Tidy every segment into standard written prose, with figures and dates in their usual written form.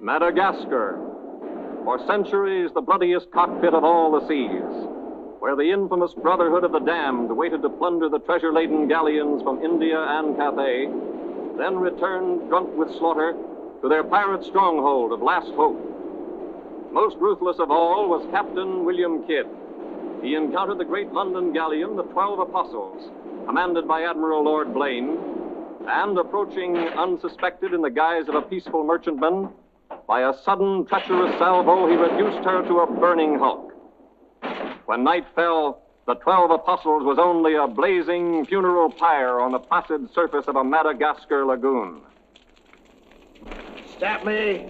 Madagascar, for centuries the bloodiest cockpit of all the seas, where the infamous Brotherhood of the Damned waited to plunder the treasure-laden galleons from India and Cathay, then returned drunk with slaughter to their pirate stronghold of Last Hope. Most ruthless of all was Captain William Kidd. He encountered the great London galleon, the 12 Apostles, commanded by Admiral Lord Blaine, and approaching unsuspected in the guise of a peaceful merchantman, by a sudden treacherous salvo, he reduced her to a burning hulk. When night fell, the 12 Apostles was only a blazing funeral pyre on the placid surface of a Madagascar lagoon. Stop me.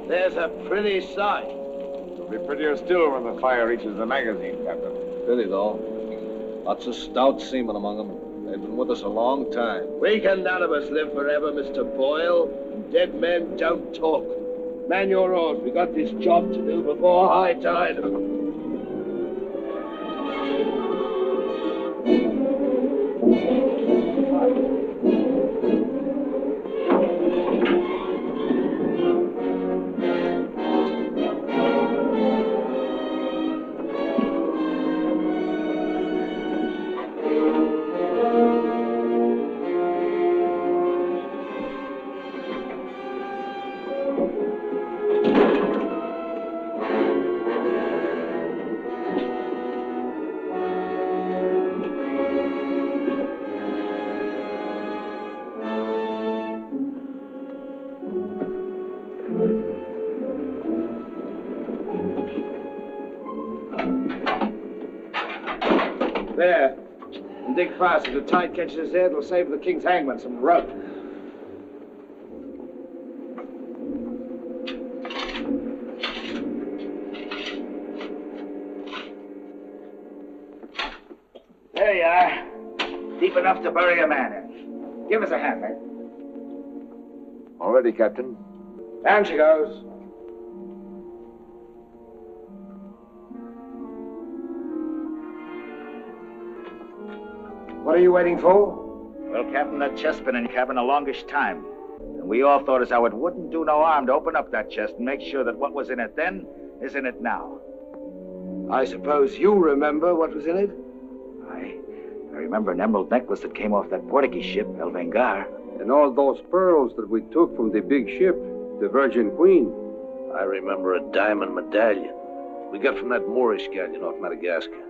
There's a pretty sight. It'll be prettier still when the fire reaches the magazine, Captain. Pity, though. Lots of stout seamen among them. They've been with us a long time. We can none of us live forever, Mr. Boyle. Dead men don't talk. Man your oars. We got this job to do before high tide. There. And dig fast. If the tide catches us there, it'll save the king's hangman some rope. There you are. Deep enough to bury a man in. Give us a hand, mate. All ready, Captain. Down she goes. What are you waiting for? Well, Captain, that chest's been in your cabin the longest time. And we all thought as how it wouldn't do no harm to open up that chest and make sure that what was in it then is in it now. I suppose you remember what was in it? I remember an emerald necklace that came off that Portuguese ship, El Vengar. And all those pearls that we took from the big ship, the Virgin Queen. I remember a diamond medallion we got from that Moorish galleon off Madagascar.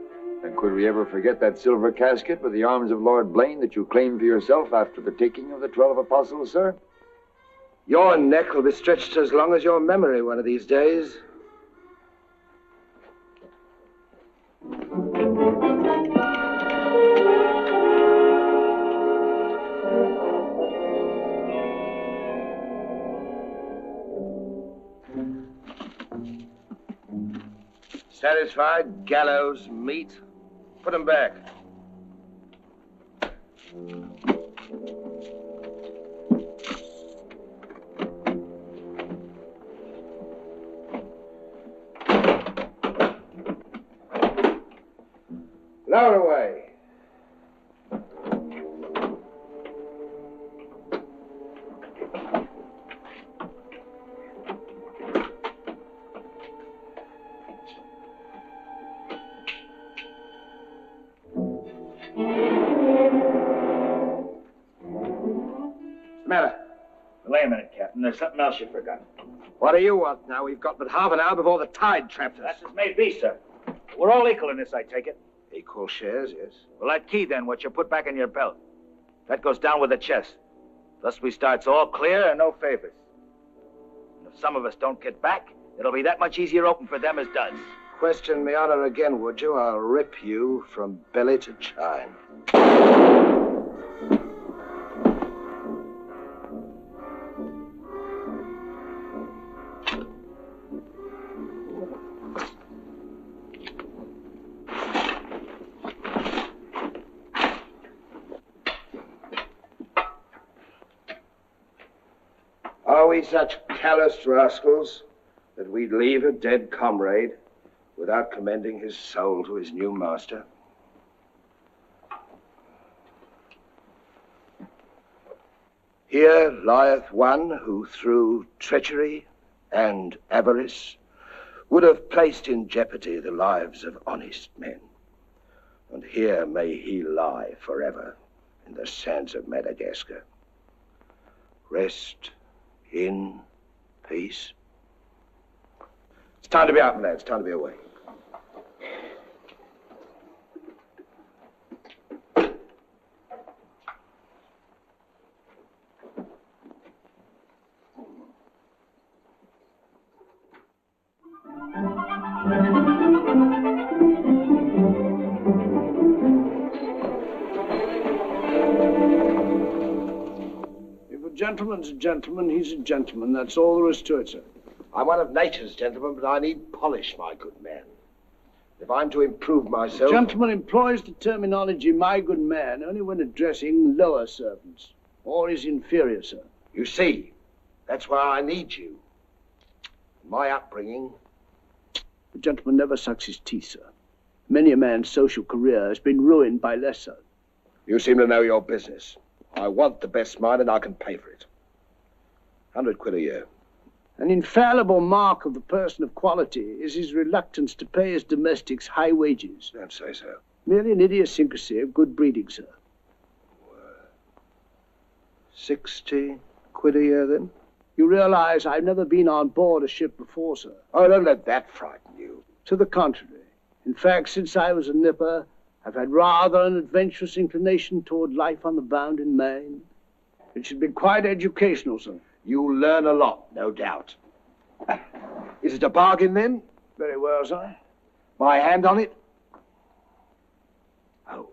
And could we ever forget that silver casket with the arms of Lord Blaine that you claimed for yourself after the taking of the 12 Apostles, sir? Your neck will be stretched as long as your memory one of these days. Satisfied? Gallows, meat. Put them back. Lower away. Wait a minute, Captain. There's something else you forgot. What do you want now? We've got but half an hour before the tide traps us. That's as may be, sir. We're all equal in this, I take it. Equal shares, yes. Well, that key, then, what you put back in your belt. That goes down with the chest. Thus we starts all clear and no favors. And if some of us don't get back, it'll be that much easier open for them as does. Question me honor again, would you? I'll rip you from belly to chine. Are we such calloused rascals that we'd leave a dead comrade without commending his soul to his new master? Here lieth one who through treachery and avarice would have placed in jeopardy the lives of honest men. And here may he lie forever in the sands of Madagascar. Rest in peace. It's time to be out, my lads. It's time to be away. Gentleman's a gentleman, he's a gentleman. That's all there is to it, sir. I'm one of nature's gentlemen, but I need polish, my good man. If I'm to improve myself... A gentleman employs the terminology, my good man, only when addressing lower servants, or his inferior, sir. You see, that's why I need you. My upbringing... A gentleman never sucks his teeth, sir. Many a man's social career has been ruined by less so. You seem to know your business. I want the best mine, and I can pay for it. 100 quid a year. An infallible mark of the person of quality is his reluctance to pay his domestics high wages. Don't say so. Merely an idiosyncrasy of good breeding, sir. 60 quid a year, then? You realize I've never been on board a ship before, sir. Oh, don't let that frighten you. To the contrary. In fact, since I was a nipper, I've had rather an adventurous inclination toward life on the bound in Maine. It should be quite educational, sir. You'll learn a lot, no doubt. Is it a bargain, then? Very well, sir. My hand on it? Oh.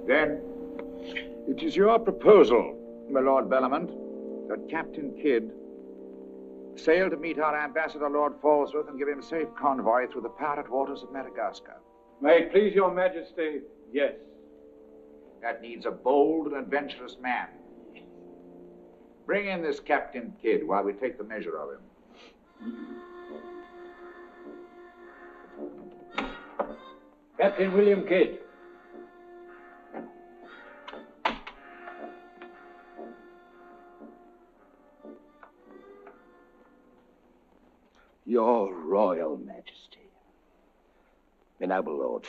Then, it is your proposal, my Lord Bellament, that Captain Kidd sail to meet our ambassador, Lord Falsworth, and give him safe convoy through the pirate waters of Madagascar. May it please your majesty, yes. That needs a bold and adventurous man. Bring in this Captain Kidd while we take the measure of him. Captain William Kidd. Your Royal Majesty. My noble lords.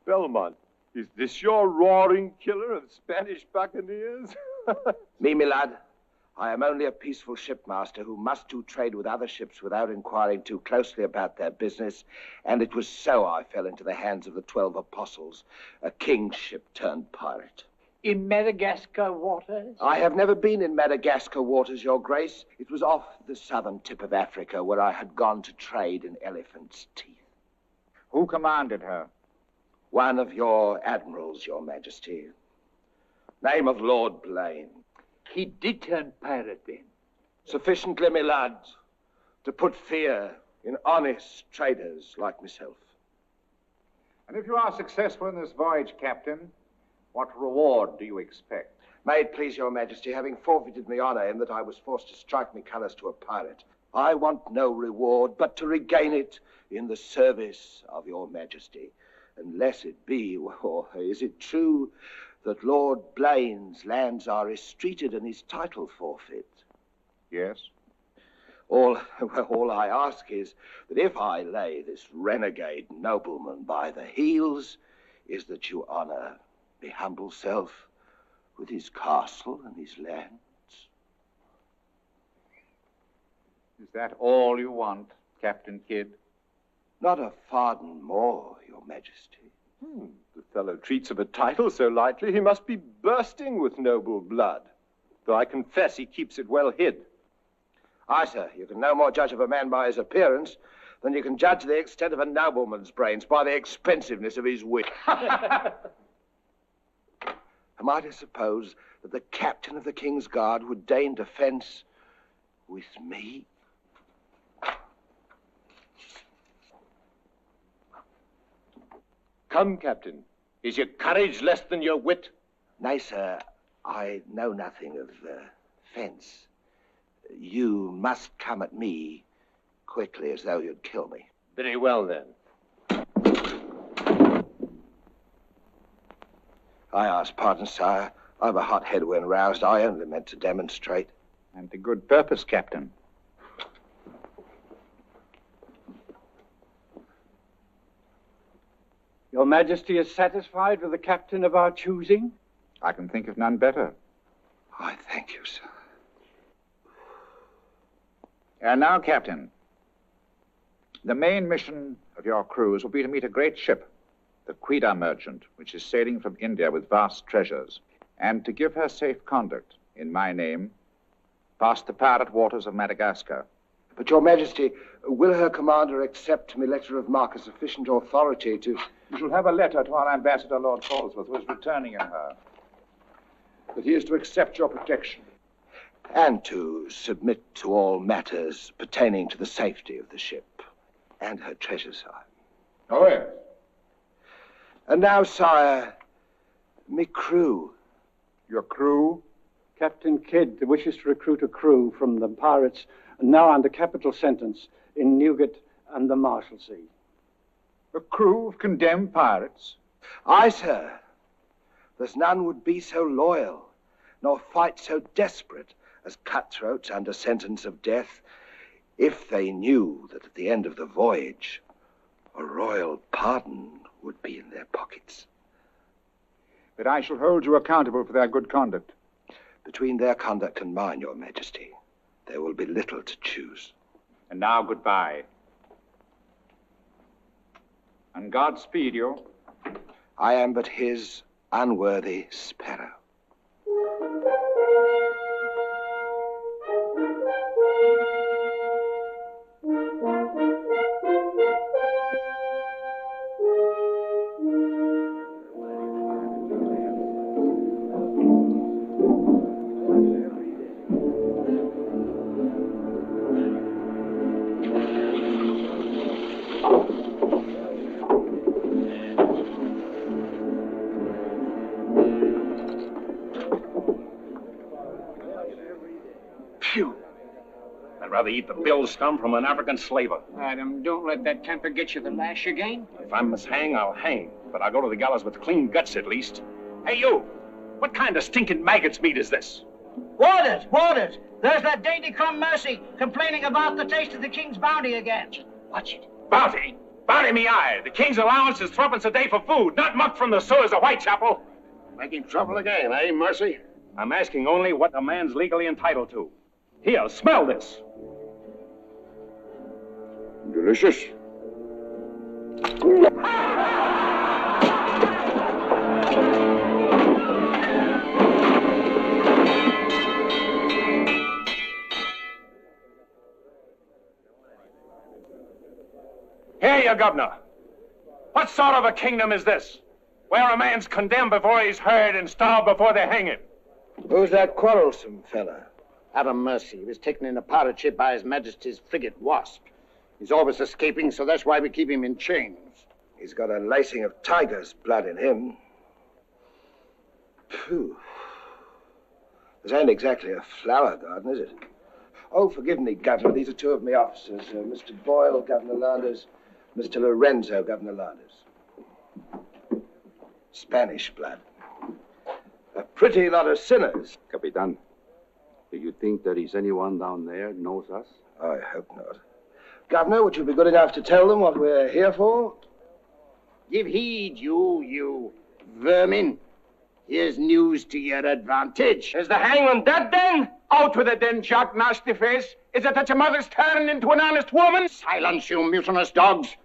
Belmont, is this your roaring killer of Spanish buccaneers? Me, my lad, I am only a peaceful shipmaster who must do trade with other ships without inquiring too closely about their business, and it was so I fell into the hands of the 12 apostles, a king's ship turned pirate. In Madagascar waters? I have never been in Madagascar waters, Your Grace. It was off the southern tip of Africa, where I had gone to trade in elephants' teeth. Who commanded her? One of your admirals, Your Majesty. Name of Lord Blaine. He did turn pirate, then? Sufficiently, my lad, to put fear in honest traders like myself. And if you are successful in this voyage, Captain, what reward do you expect? May it please Your Majesty, having forfeited my honor in that I was forced to strike me colours to a pirate, I want no reward but to regain it in the service of Your Majesty. Unless it be, or is it true that Lord Blaine's lands are estreated and his title forfeit? Yes. All I ask is that if I lay this renegade nobleman by the heels, is that you honor my humble self with his castle and his lands. Is that all you want, Captain Kidd? Not a farden more, Your Majesty. The fellow treats of a title so lightly, he must be bursting with noble blood. Though I confess he keeps it well hid. Aye, sir, you can no more judge of a man by his appearance than you can judge the extent of a nobleman's brains by the expensiveness of his wit. Am I to suppose that the captain of the King's Guard would deign defence with me? Come, Captain. Is your courage less than your wit? Nay, sir, I know nothing of fence. You must come at me quickly as though you'd kill me. Very well, then. I ask pardon, sire. I've a hot head when roused. I only meant to demonstrate. And to good purpose, Captain. Your Majesty is satisfied with the captain of our choosing? I can think of none better. I thank you, sir. And now, Captain, the main mission of your cruise will be to meet a great ship, the Quida merchant, which is sailing from India with vast treasures, and to give her safe conduct, in my name, past the pirate waters of Madagascar. But, Your Majesty, will her commander accept my letter of marque as sufficient authority to... You shall have a letter to our ambassador, Lord Falsworth, who is returning in her, that he is to accept your protection. And to submit to all matters pertaining to the safety of the ship and her treasure, sire. Oh, yes. And now, sire, me crew. Your crew? Captain Kidd wishes to recruit a crew from the pirates now under capital sentence in Newgate and the Marshalsea. A crew of condemned pirates? Aye, sir. There's none would be so loyal, nor fight so desperate as cutthroats under sentence of death, if they knew that at the end of the voyage, a royal pardon would be in their pockets. But I shall hold you accountable for their good conduct. Between their conduct and mine, Your Majesty, there will be little to choose. And now, goodbye. And God speed you. I am but his unworthy sparrow. Rather eat the bill scum from an African slaver. Adam, don't let that temper get you the lash again. If I must hang, I'll hang. But I'll go to the gallows with clean guts, at least. Hey, you! What kind of stinking maggot's meat is this? Warders! Warders! There's that dainty crumb Mercy complaining about the taste of the king's bounty again. Watch it. Bounty? Bounty me eye! The king's allowance is threepence a day for food, not muck from the sewers of Whitechapel. Making trouble again, eh, Mercy? I'm asking only what a man's legally entitled to. Here, smell this. Delicious. Here you, Governor. What sort of a kingdom is this? Where a man's condemned before he's heard and starved before they hang him? Who's that quarrelsome fella? Adam Mercy. He was taken in a pirate ship by His Majesty's frigate Wasp. He's always escaping, so that's why we keep him in chains. He's got a lacing of tiger's blood in him. Phew. This ain't exactly a flower garden, is it? Oh, forgive me, Governor. These are two of my officers. Mr. Boyle, Governor Landers. Mr. Lorenzo, Governor Landers. Spanish blood. A pretty lot of sinners. Capitan, do you think there is anyone down there knows us? I hope not. Governor, would you be good enough to tell them what we're here for? Give heed, you vermin. Here's news to your advantage. Is the hangman dead then? Out with it then, Jack Nasty Face. Is it that your mother's turned into an honest woman? Silence, you mutinous dogs.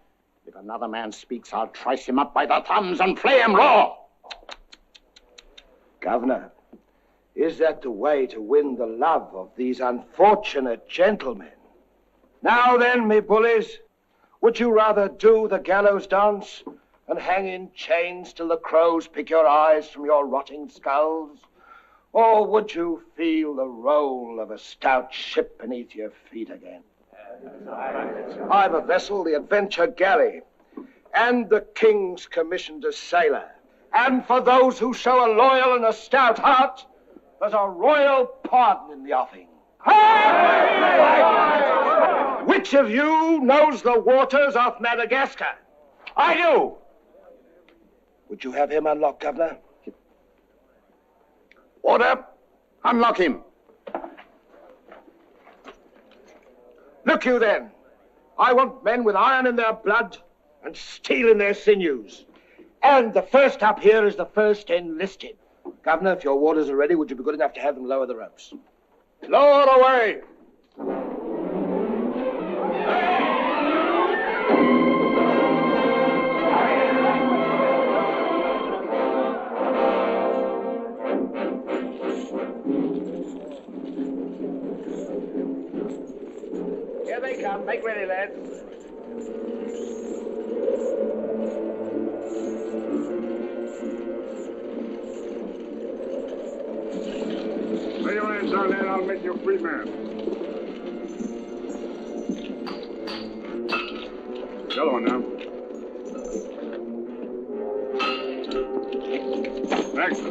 If another man speaks, I'll trice him up by the thumbs and flay him raw. Governor, is that the way to win the love of these unfortunate gentlemen? Now then, me bullies, would you rather do the gallows dance and hang in chains till the crows pick your eyes from your rotting skulls? Or would you feel the roll of a stout ship beneath your feet again? I've a vessel, the Adventure Galley, and the King's commissioned a sailor. And for those who show a loyal and a stout heart, there's a royal pardon in the offing. Which of you knows the waters off Madagascar? I do. Would you have him unlocked, Governor? Order. Unlock him. Look you then. I want men with iron in their blood and steel in their sinews. And the first up here is the first enlisted. Governor, if your warders are ready, would you be good enough to have them lower the ropes? Lower away. Here they come. Make ready, lads. Lay your hands on that, I'll make you a free man. The other one now. Next.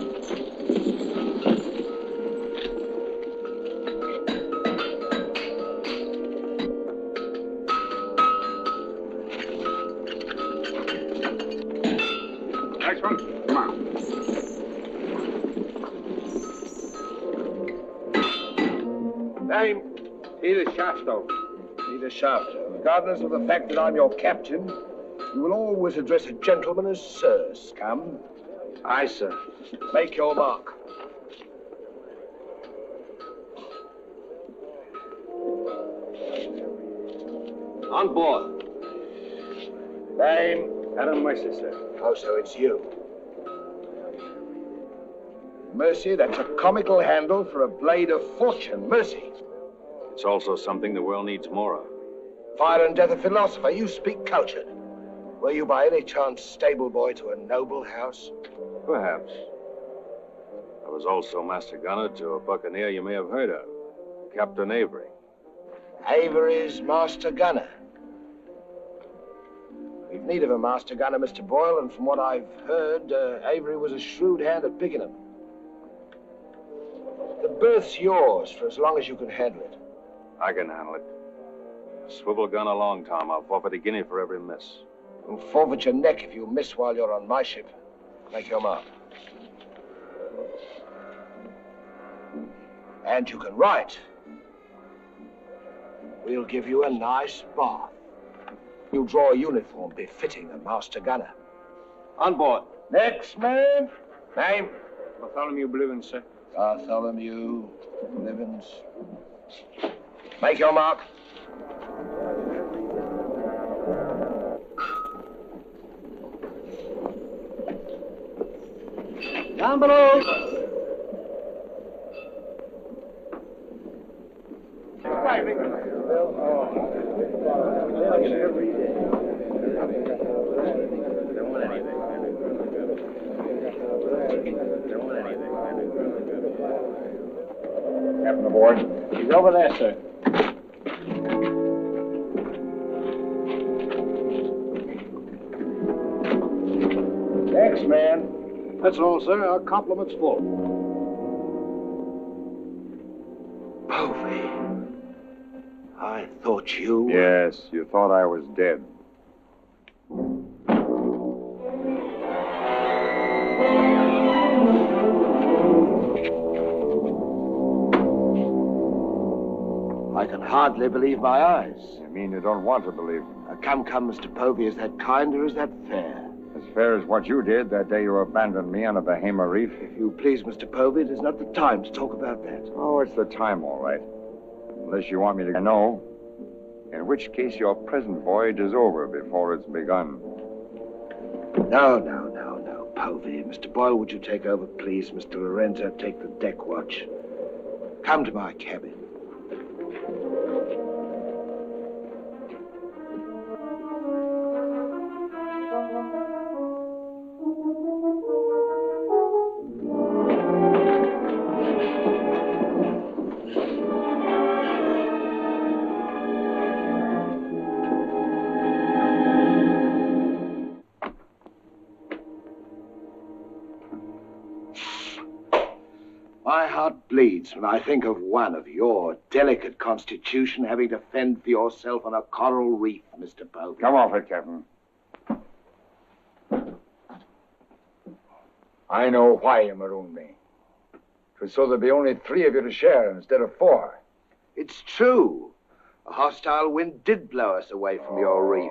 Next one. Come on. Name? Peter Shafto. Peter Shafto. Regardless of the fact that I'm your captain, you will always address a gentleman as Sir, Scum. Aye, sir. Make your mark. On board. Name? Adam Mercer, sir. Oh, so it's you. Mercy, that's a comical handle for a blade of fortune. Mercy. It's also something the world needs more of. Fire and death a philosopher. You speak cultured. Were you by any chance stable boy to a noble house? Perhaps. I was also master gunner to a buccaneer you may have heard of, Captain Avery. Avery's master gunner. We've need of a master gunner, Mr. Boyle, and from what I've heard, Avery was a shrewd hand at picking them. The berth's yours for as long as you can handle it. I can handle it. Swivel gun along, Tom. I'll forfeit a guinea for every miss. You'll forfeit your neck if you miss while you're on my ship. Make your mark. And you can write. We'll give you a nice bath. You'll draw a uniform befitting a master gunner. On board. Next man. Name? Bartholomew Blivens, sir. Bartholomew Blivens. Make your mark. Down below. Captain aboard. He's over there, sir. Next man. That's all, sir. Our compliments full. Povey. I thought you... Yes, you thought I was dead. I can hardly believe my eyes. You mean you don't want to believe them? Come, Mr. Povey. Is that kind or is that fair? As fair as what you did that day you abandoned me on a Bahama reef. If you please, Mr. Povey, it is not the time to talk about that. Oh, it's the time, all right. Unless you want me to know. In which case your present voyage is over before it's begun. No, Povey. Mr. Boyle, would you take over, please? Mr. Lorenzo, take the deck watch. Come to my cabin. My heart bleeds when I think of one of your delicate constitution having to fend for yourself on a coral reef, Mr. Povey. Come off it, Captain. I know why you marooned me. It was so there'd be only 3 of you to share instead of 4. It's true. A hostile wind did blow us away from your reef.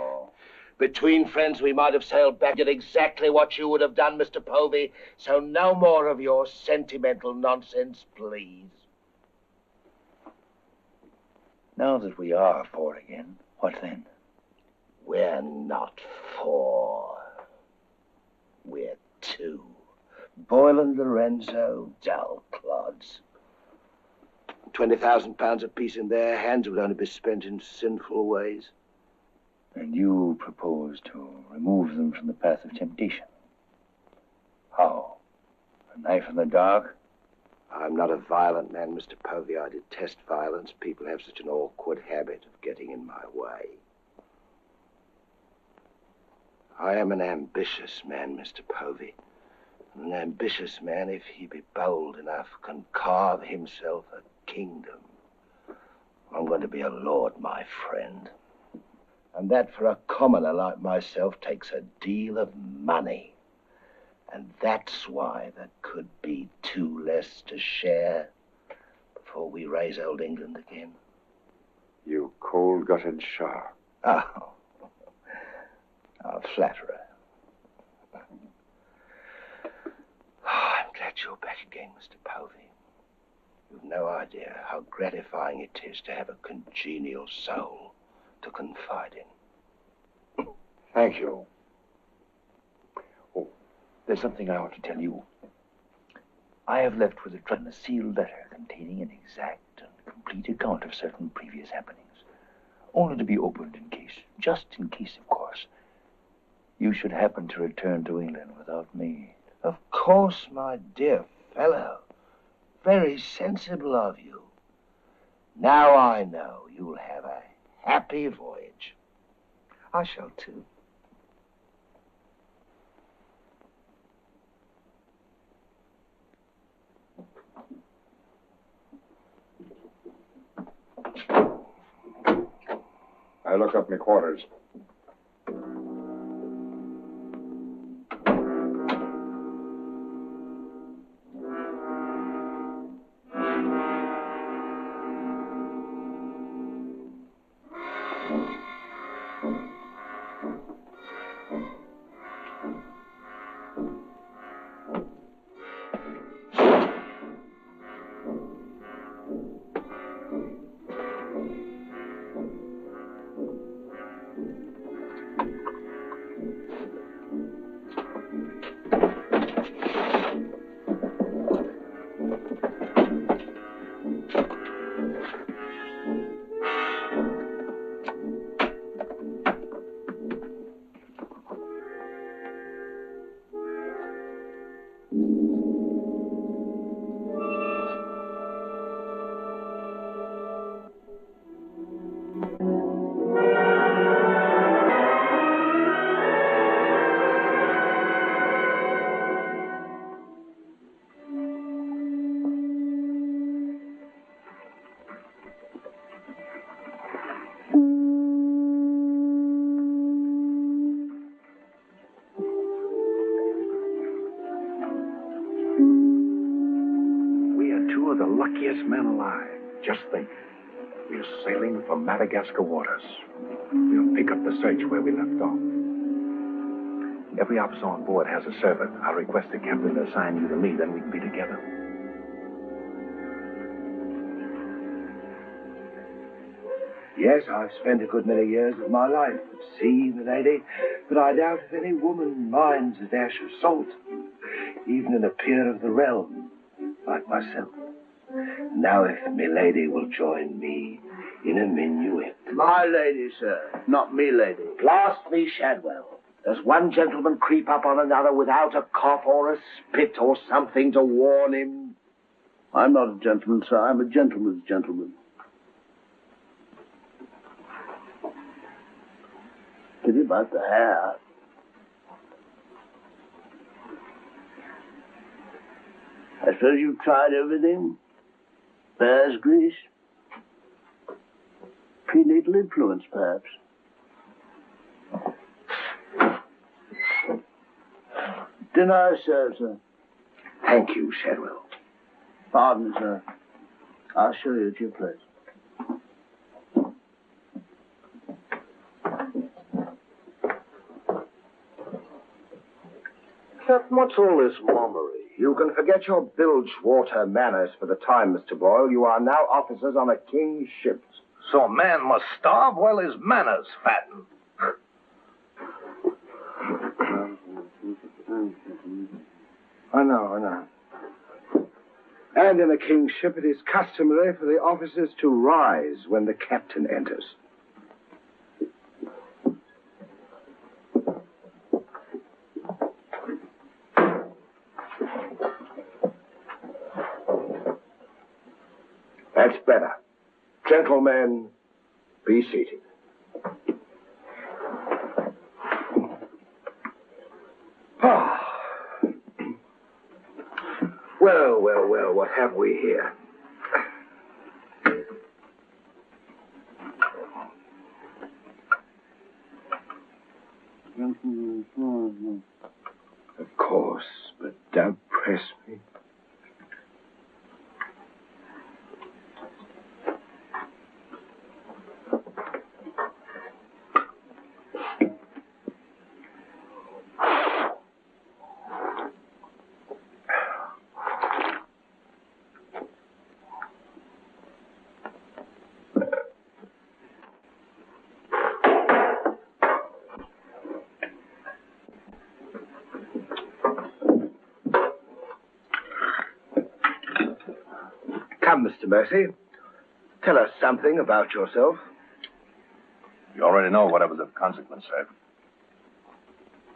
Between friends, we might have sailed back at exactly what you would have done, Mr. Povey. So no more of your sentimental nonsense, please. Now that we are 4 again, what then? We're not 4. We're 2. Boyle and Lorenzo, dull clods. 20,000 apiece in their hands would only be spent in sinful ways. And you propose to remove them from the path of temptation. How? A knife in the dark? I'm not a violent man, Mr. Povey. I detest violence. People have such an awkward habit of getting in my way. I am an ambitious man, Mr. Povey. And an ambitious man, if he be bold enough, can carve himself a kingdom. I'm going to be a lord, my friend. And that for a commoner like myself takes a deal of money. And that's why there could be 2 less to share before we raise old England again. You cold-gutted shark. Oh, a flatterer. Oh, I'm glad you're back again, Mr. Povey. You've no idea how gratifying it is to have a congenial soul to confide in. Thank you. Oh, there's something I ought to tell you. I have left with a sealed letter containing an exact and complete account of certain previous happenings, only to be opened in case, just in case, of course, you should happen to return to England without me. Of course, my dear fellow. Very sensible of you. Now I know you'll have a happy voyage. I shall too. I look up my quarters. Men alive. Just think. We're sailing for Madagascar waters. We'll pick up the search where we left off. Every officer on board has a servant. I'll request the captain to assign you to me, then we can be together. Yes, I've spent a good many years of my life at sea, milady, but I doubt if any woman minds a dash of salt, even in a peer of the realm, like myself. Now, if milady will join me in a minuet. My lady, sir, not me lady. Blast me, Shadwell. Does one gentleman creep up on another without a cough or a spit or something to warn him? I'm not a gentleman, sir. I'm a gentleman's gentleman. Pity about the hair. I suppose you've tried everything? Bear's grease? Prenatal influence, perhaps? Dinner served, sir. Thank you, Shadwell. Pardon, sir. I'll show you at your place. Captain, what's all this mummery? You can forget your bilge water manners for the time, Mr. Boyle. You are now officers on a king's ship. So a man must starve while his manners fatten. I know. And in a king's ship, it is customary for the officers to rise when the captain enters. That's better. Gentlemen, be seated. Well, what have we here? Of course, but don't press me. Come, Mr. Mercy. Tell us something about yourself. You already know what was of consequence, sir.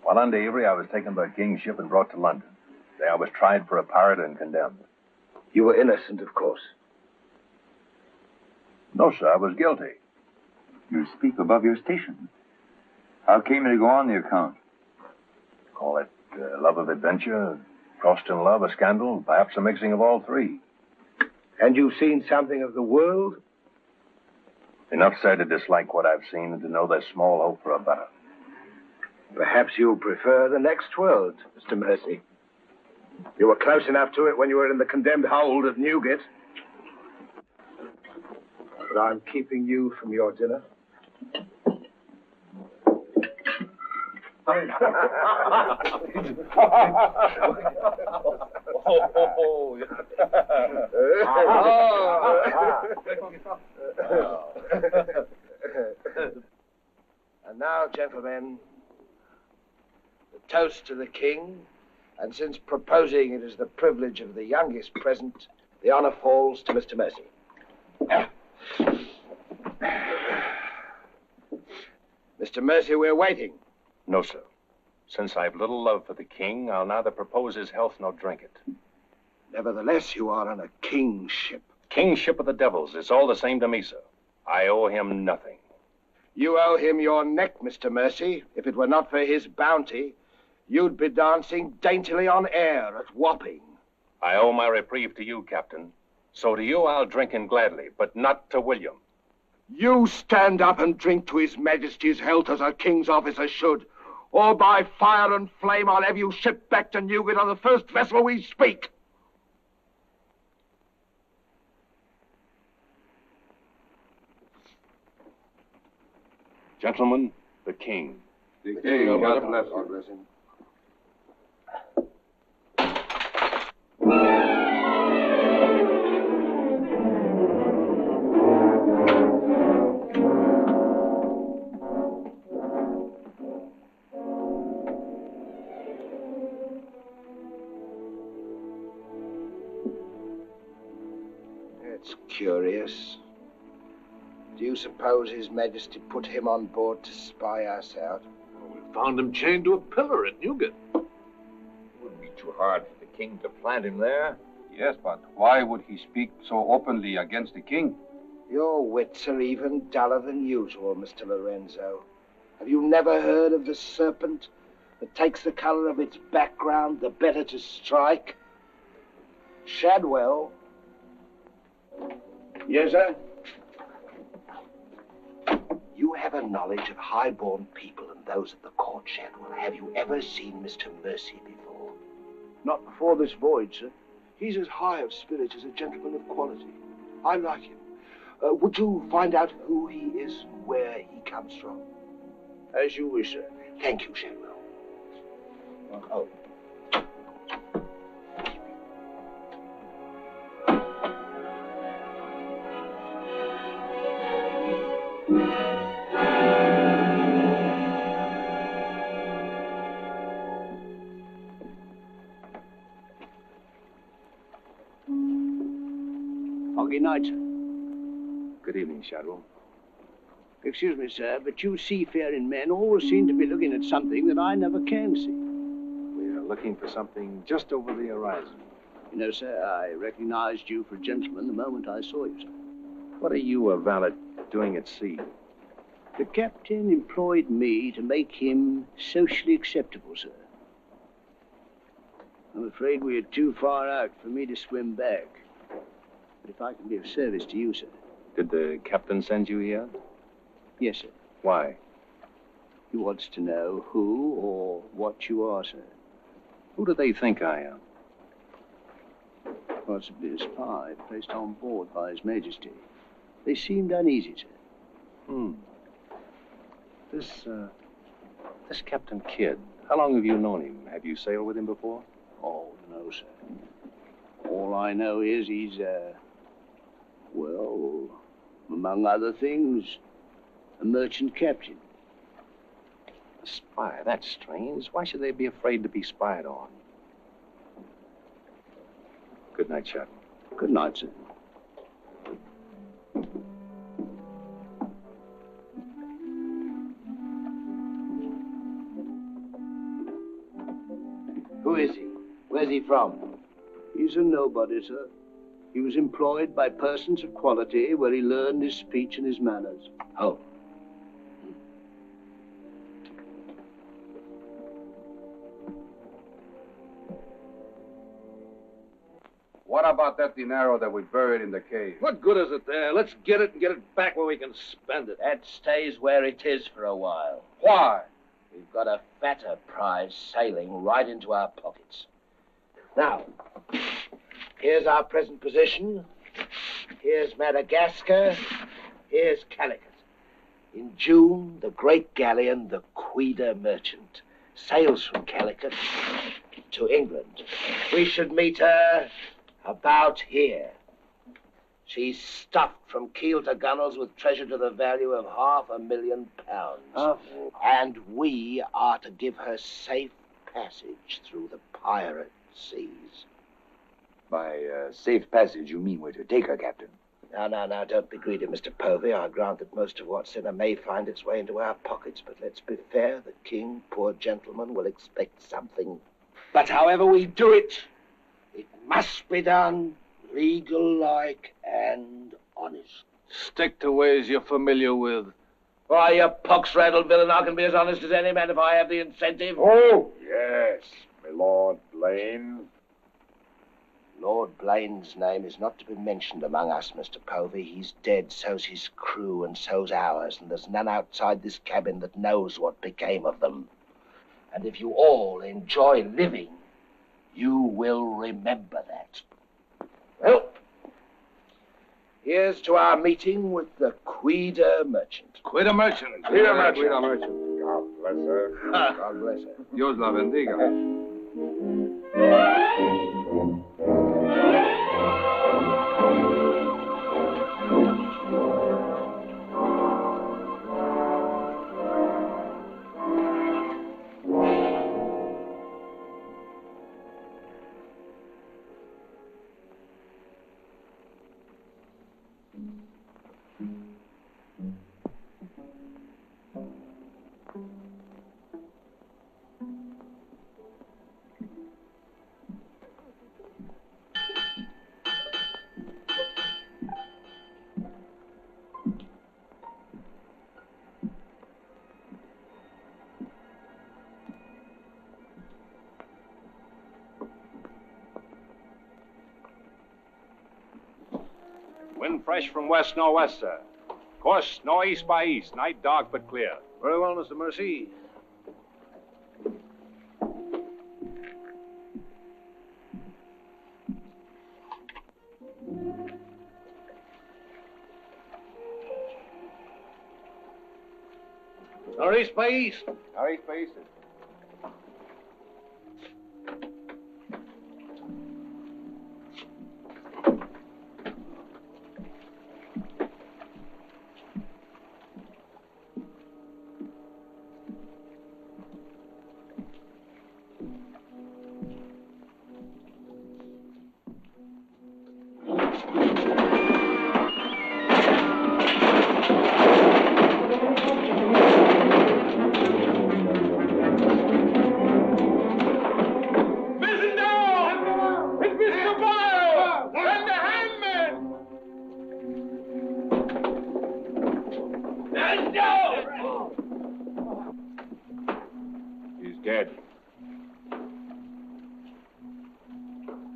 While under Avery, I was taken by King's ship and brought to London. There I was tried for a pirate and condemned. You were innocent, of course. No, sir, I was guilty. You speak above your station. How came you to go on the account? Call it love of adventure, crossed in love, a scandal, perhaps a mixing of all three. And you've seen something of the world? Enough, sir, to dislike what I've seen and to know there's small hope for a better. Perhaps you'll prefer the next world, Mr. Mercy. You were close enough to it when you were in the condemned hold at Newgate. But I'm keeping you from your dinner. And now, gentlemen, the toast to the king, and since proposing it is the privilege of the youngest present, the honor falls to Mr. Mercy. Mr. Mercy, we're waiting. No, sir. Since I've little love for the king, I'll neither propose his health nor drink it. Nevertheless, you are on a king's ship. King's ship of the devils. It's all the same to me, sir. I owe him nothing. You owe him your neck, Mr. Mercy. If it were not for his bounty, you'd be dancing daintily on air at Wapping. I owe my reprieve to you, Captain. So to you I'll drink in gladly, but not to William. You stand up and drink to His Majesty's health as a king's officer should, or by fire and flame I'll have you shipped back to Newgate on the first vessel we speak. Gentlemen, the king. The king, God bless him. curious. Do you suppose His Majesty put him on board to spy us out? Well, we found him chained to a pillar at Newgate. It wouldn't be too hard for the king to plant him there. Yes, but why would he speak so openly against the king? Your wits are even duller than usual, Mr. Lorenzo. Have you never heard of the serpent that takes the color of its background the better to strike? Shadwell. Yes, sir? You have a knowledge of high-born people and those at the court, Shadwell. Have you ever seen Mr. Mercy before? Not before this voyage, sir. He's as high of spirit as a gentleman of quality. I like him. Would you find out who he is and where he comes from? As you wish, sir. Thank you, Shadwell. Oh. Foggy night, sir. Good evening, Shadwell. Excuse me, sir, but you seafaring men always seem to be looking at something that I never can see. We are looking for something just over the horizon. You know, sir, I recognized you for a gentleman the moment I saw you, sir. What are you, a valet, doing at sea? The captain employed me to make him socially acceptable, sir. I'm afraid we are too far out for me to swim back. But if I can be of service to you, sir. Did the captain send you here? Yes, sir. Why? He wants to know who or what you are, sir. Who do they think I am? Possibly a spy placed on board by His Majesty. They seemed uneasy, sir. This Captain Kidd, how long have you known him? Have you sailed with him before? Oh, no, sir. All I know is he's, well, among other things, a merchant captain. A spy? That's strange. Why should they be afraid to be spied on? Good night, Shadwell. Good night, sir. Who is he? Where's he from? He's a nobody, sir. He was employed by persons of quality where he learned his speech and his manners. Oh. What about that dinero that we buried in the cave? What good is it there? Let's get it and get it back where we can spend it. That stays where it is for a while. Why? We've got a fatter prize sailing right into our pockets. Now, here's our present position. Here's Madagascar. Here's Calicut. In June, the great galleon, the Queen Merchant, sails from Calicut to England. We should meet her about here. She's stuffed from keel to gunnels with treasure to the value of £500,000. And we are to give her safe passage through the pirate seas. By safe passage, you mean we're to take her, Captain? Now, don't be greedy, Mr. Povey. I grant that most of what's in her may find its way into our pockets, but let's be fair. The king, poor gentleman, will expect something. But however we do it, it must be done legal-like and honest. Stick to ways you're familiar with. Why, you pox-rattled villain, I can be as honest as any man if I have the incentive. Oh, yes, my Lord Blaine. Lord Blaine's name is not to be mentioned among us, Mr. Povey. He's dead, so's his crew, and so's ours, and there's none outside this cabin that knows what became of them. And if you all enjoy living, you will remember that. Well, here's to our meeting with the Queen Merchant. Queen Merchant. Queen Merchant. Queen Merchant. God bless her. God bless her. Dios la bendiga. Wind fresh from west-northwest, sir. Course northeast by east. Night dark but clear. Very well, Mr. Mercy. Northeast by east. Northeast by east.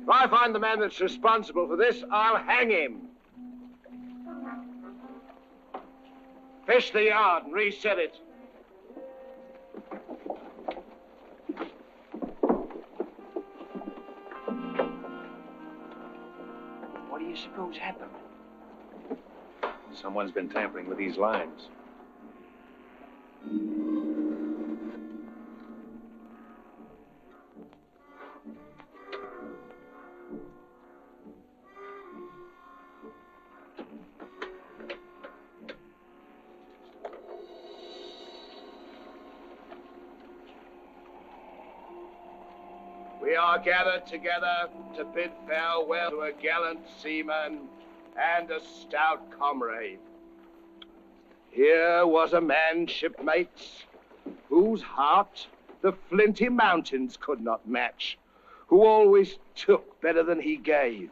If I find the man that's responsible for this, I'll hang him. Fish the yard and reset it. What do you suppose happened? Someone's been tampering with these lines. We are gathered together to bid farewell to a gallant seaman and a stout comrade. Here was a man, shipmates, whose heart the flinty mountains could not match, who always took better than he gave,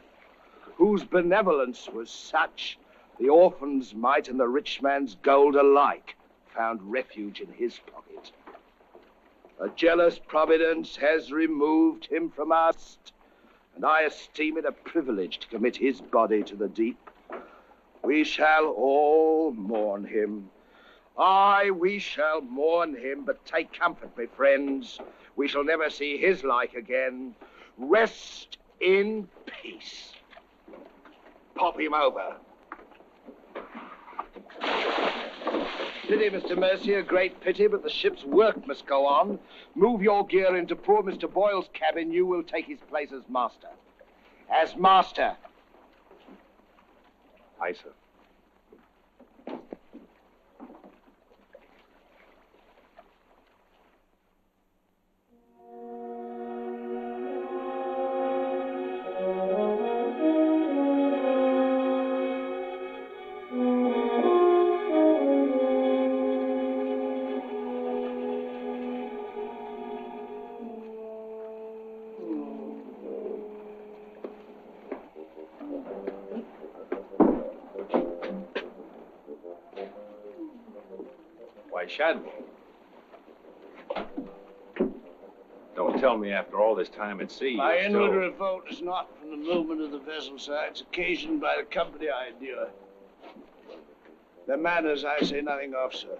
whose benevolence was such the orphan's mite and the rich man's gold alike found refuge in his pocket. A jealous providence has removed him from us, and I esteem it a privilege to commit his body to the deep. We shall all mourn him. Aye, we shall mourn him, but take comfort, my friends. We shall never see his like again. Rest in peace. Pop him over. Pity, Mr. Mercy, a great pity, but the ship's work must go on. Move your gear into poor Mr. Boyle's cabin. You will take his place as master. As master. Aye, sir. Why, Shadwell. Don't tell me after all this time at sea. My you're inward still... revolt is not from the movement of the vessel, sir. It's occasioned by the company I endure. Their manners I say nothing of, sir.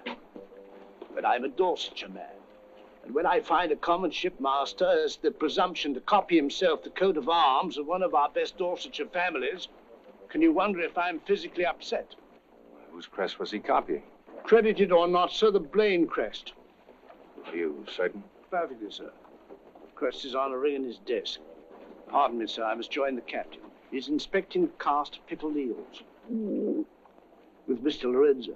But I'm a Dorsetshire man. And when I find a common shipmaster has the presumption to copy himself the coat of arms of one of our best Dorsetshire families, can you wonder if I'm physically upset? Whose crest was he copying? Credited or not, sir, the Blaine crest. Are you certain? Perfectly, sir. The crest is on a ring in his desk. Pardon me, sir, I must join the captain. He's inspecting the cast of pickled eels. With Mr. Lorenzo.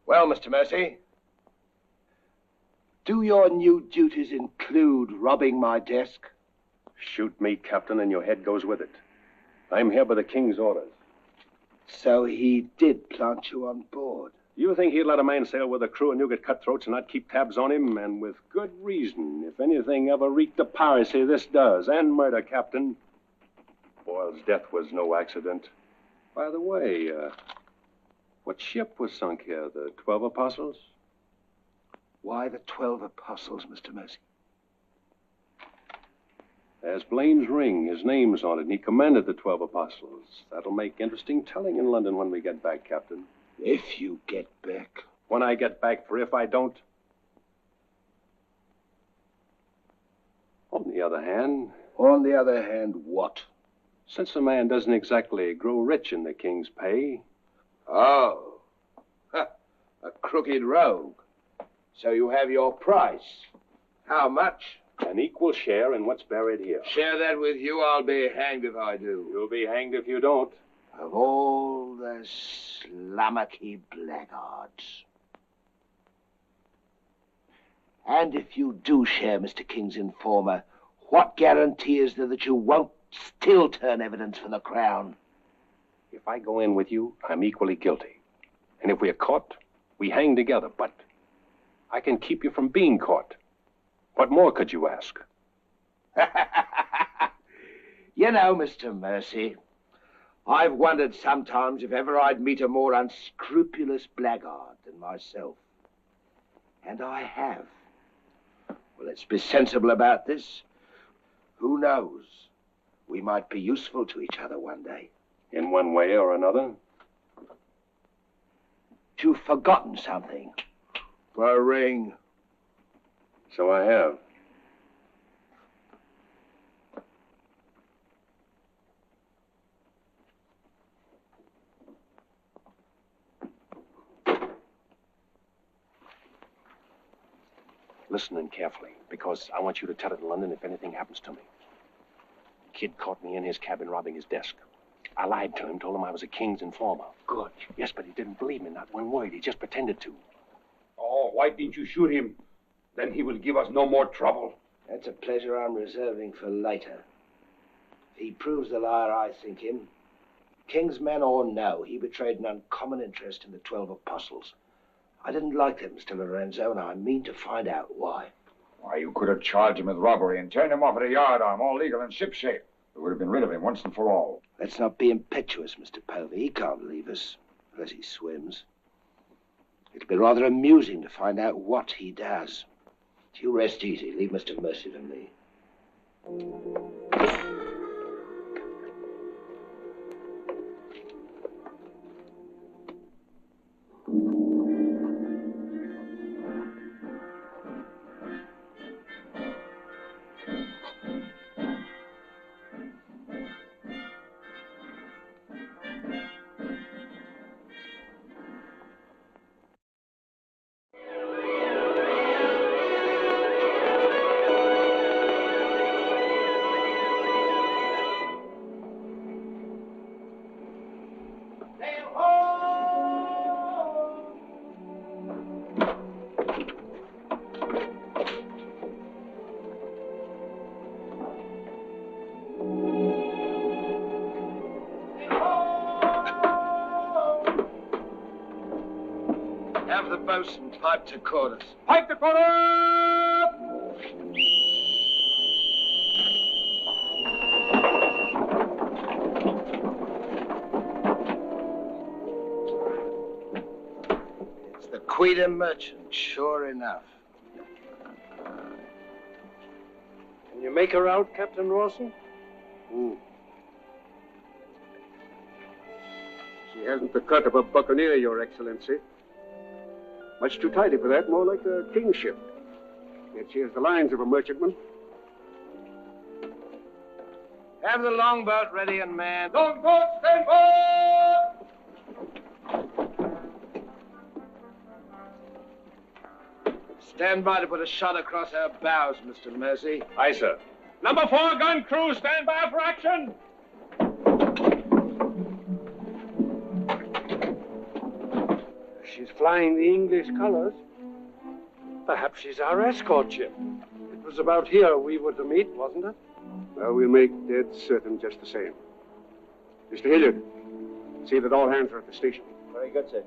Well, Mr. Mercy, do your new duties include robbing my desk? Shoot me, Captain, and your head goes with it. I'm here by the King's orders. So he did plant you on board? You think he'd let a man sail with a crew of Newgate cutthroats and not keep tabs on him? And with good reason. If anything ever reeked of piracy, this does. And murder, Captain. Boyle's death was no accident. By the way, what ship was sunk here? The 12 Apostles? Why the 12 Apostles, Mr. Mercy? There's Blaine's ring. His name's on it, and he commanded the 12 Apostles. That'll make interesting telling in London when we get back, Captain. If you get back. When I get back, for if I don't. On the other hand... On the other hand, what? Since a man doesn't exactly grow rich in the King's pay... Oh. A crooked rogue. So you have your price. How much? An equal share in what's buried here. Share that with you, I'll be hanged if I do. You'll be hanged if you don't. Of all the slummocky blackguards. And if you do share Mr. King's informer, what guarantee is there that you won't still turn evidence for the Crown? If I go in with you, I'm equally guilty. And if we're caught, we hang together. But I can keep you from being caught. What more could you ask? You know, Mr. Mercy, I've wondered sometimes if ever I'd meet a more unscrupulous blackguard than myself. And I have. Well, let's be sensible about this. Who knows? We might be useful to each other one day. In one way or another? You've forgotten something. The ring. So I have. Listen in carefully, because I want you to tell it in London if anything happens to me. Kid caught me in his cabin robbing his desk. I lied to him, told him I was a King's informer. Good. Yes, but he didn't believe me, not one word. He just pretended to. Oh, why didn't you shoot him? Then he will give us no more trouble. That's a pleasure I'm reserving for later. If he proves the liar I think him, King's men or no, he betrayed an uncommon interest in the 12 Apostles. I didn't like them, Mr. Lorenzo, and I mean to find out why. Why, you could have charged him with robbery and turned him off at a yardarm, all legal and shipshape. We would have been rid of him once and for all. Let's not be impetuous, Mr. Povey. He can't leave us, unless he swims. It'll be rather amusing to find out what he does. You rest easy. Leave Mr. Mercy to me. Have the boatswain pipe to quarters. Pipe to quarters! It's the Queen Merchant, sure enough. Can you make her out, Captain Rawson? She hasn't the cut of a buccaneer, Your Excellency. Much too tidy for that, more like a king's ship. Yet she has the lines of a merchantman. Have the longboat ready and manned. Longboat, stand by! Stand by to put a shot across her bows, Mr. Mercy. Aye, sir. Number 4 gun crew, stand by for action. She's flying the English colors. Perhaps she's our escort ship. It was about here we were to meet, wasn't it? Well, we'll make dead certain just the same. Mr. Hilliard, see that all hands are at the station. Very good, sir.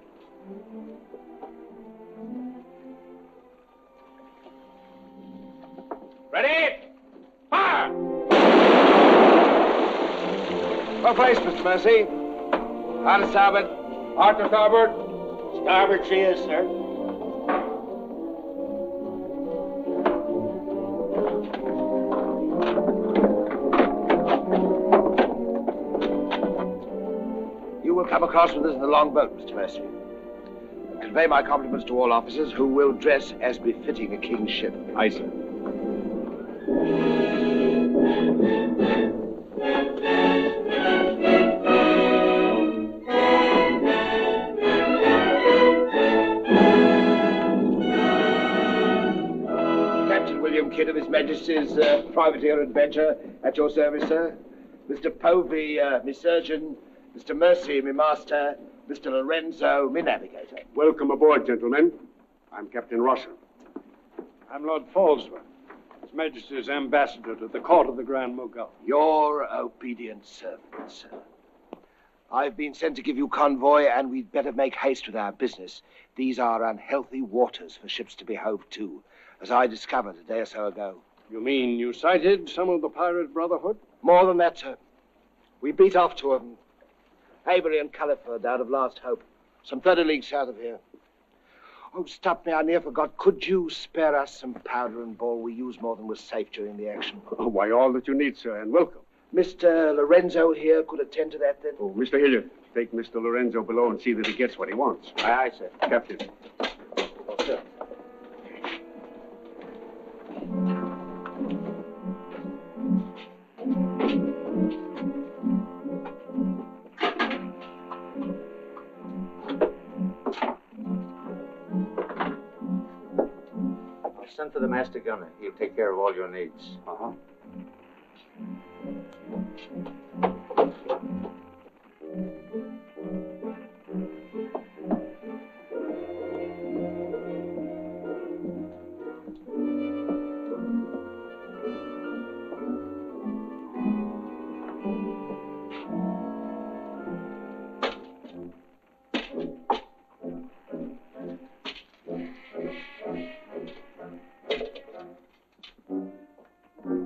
Ready? Fire! Well placed, Mr. Mercy. Hard to starboard. Hard to starboard. Starboard she is, sir. You will come across with us in the longboat, Mr. Mercy. And convey my compliments to all officers who will dress as befitting a king's ship. Aye, sir. Captain William Kidd of His Majesty's Privateer Adventure, at your service, sir. Mr. Povey, me surgeon. Mr. Mercy, me master. Mr. Lorenzo, me navigator. Welcome aboard, gentlemen. I'm Captain Russell. I'm Lord Falsworth, His Majesty's ambassador to the court of the Grand Mogul. Your obedient servant, sir. I've been sent to give you convoy, and we'd better make haste with our business. These are unhealthy waters for ships to be hove to, as I discovered a day or so ago. You mean you sighted some of the pirate brotherhood? More than that, sir. We beat off two of them. Avery and Culliford, out of Last Hope. Some 30 leagues south of here. Oh, stop me, I near forgot. Could you spare us some powder and ball? We used more than was safe during the action. Oh, why, all that you need, sir, and welcome. Mr. Lorenzo here could attend to that, then? Oh, Mr. Hilliard, take Mr. Lorenzo below and see that he gets what he wants. Aye, aye, sir. Captain. Oh, sir. Send for the master gunner. He'll take care of all your needs. Uh-huh.